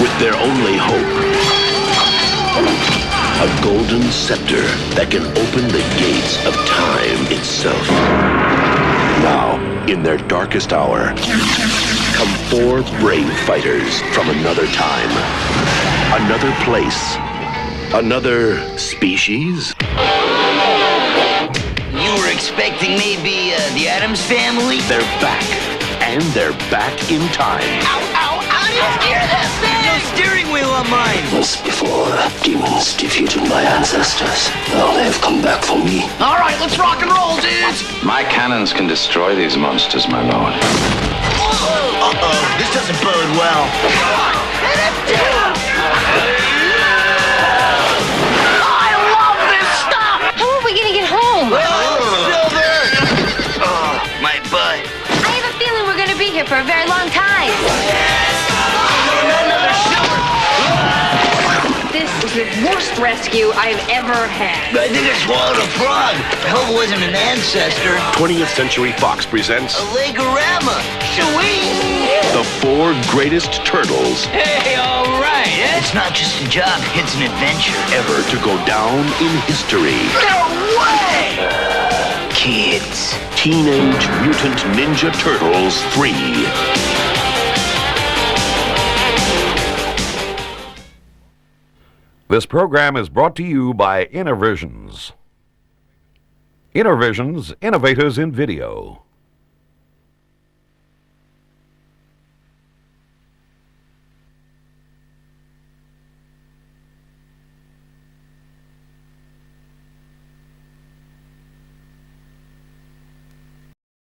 With their only hope, a golden scepter that can open the gates of time itself. Now, in their darkest hour, come 4 brave fighters from another time, another place, another species. You were expecting maybe the Addams Family? They're back, and they're back in time. Ow, ow, ow, you steer that thing! No steering wheel on mine! Once before, demons defeated my ancestors. Now they've come back for me. All right, let's rock and roll, dudes! My cannons can destroy these monsters, my lord. Uh-oh, this doesn't bode well. Come on, hit it down! I love this stuff! How are we gonna get home? Silver! Oh, my butt. I have a feeling we're gonna be here for a very long time. Another silver! This is the worst rescue I've ever had. I think I swallowed a frog. I hope it wasn't an ancestor. 20th Century Fox presents A Lake-orama. Sweet! The 4 greatest turtles Hey, all right. It's not just a job, it's an adventure. ever to go down in history. No way! Kids. Teenage Mutant Ninja Turtles 3. This program is brought to you by Innervisions. Innervisions, innovators in video.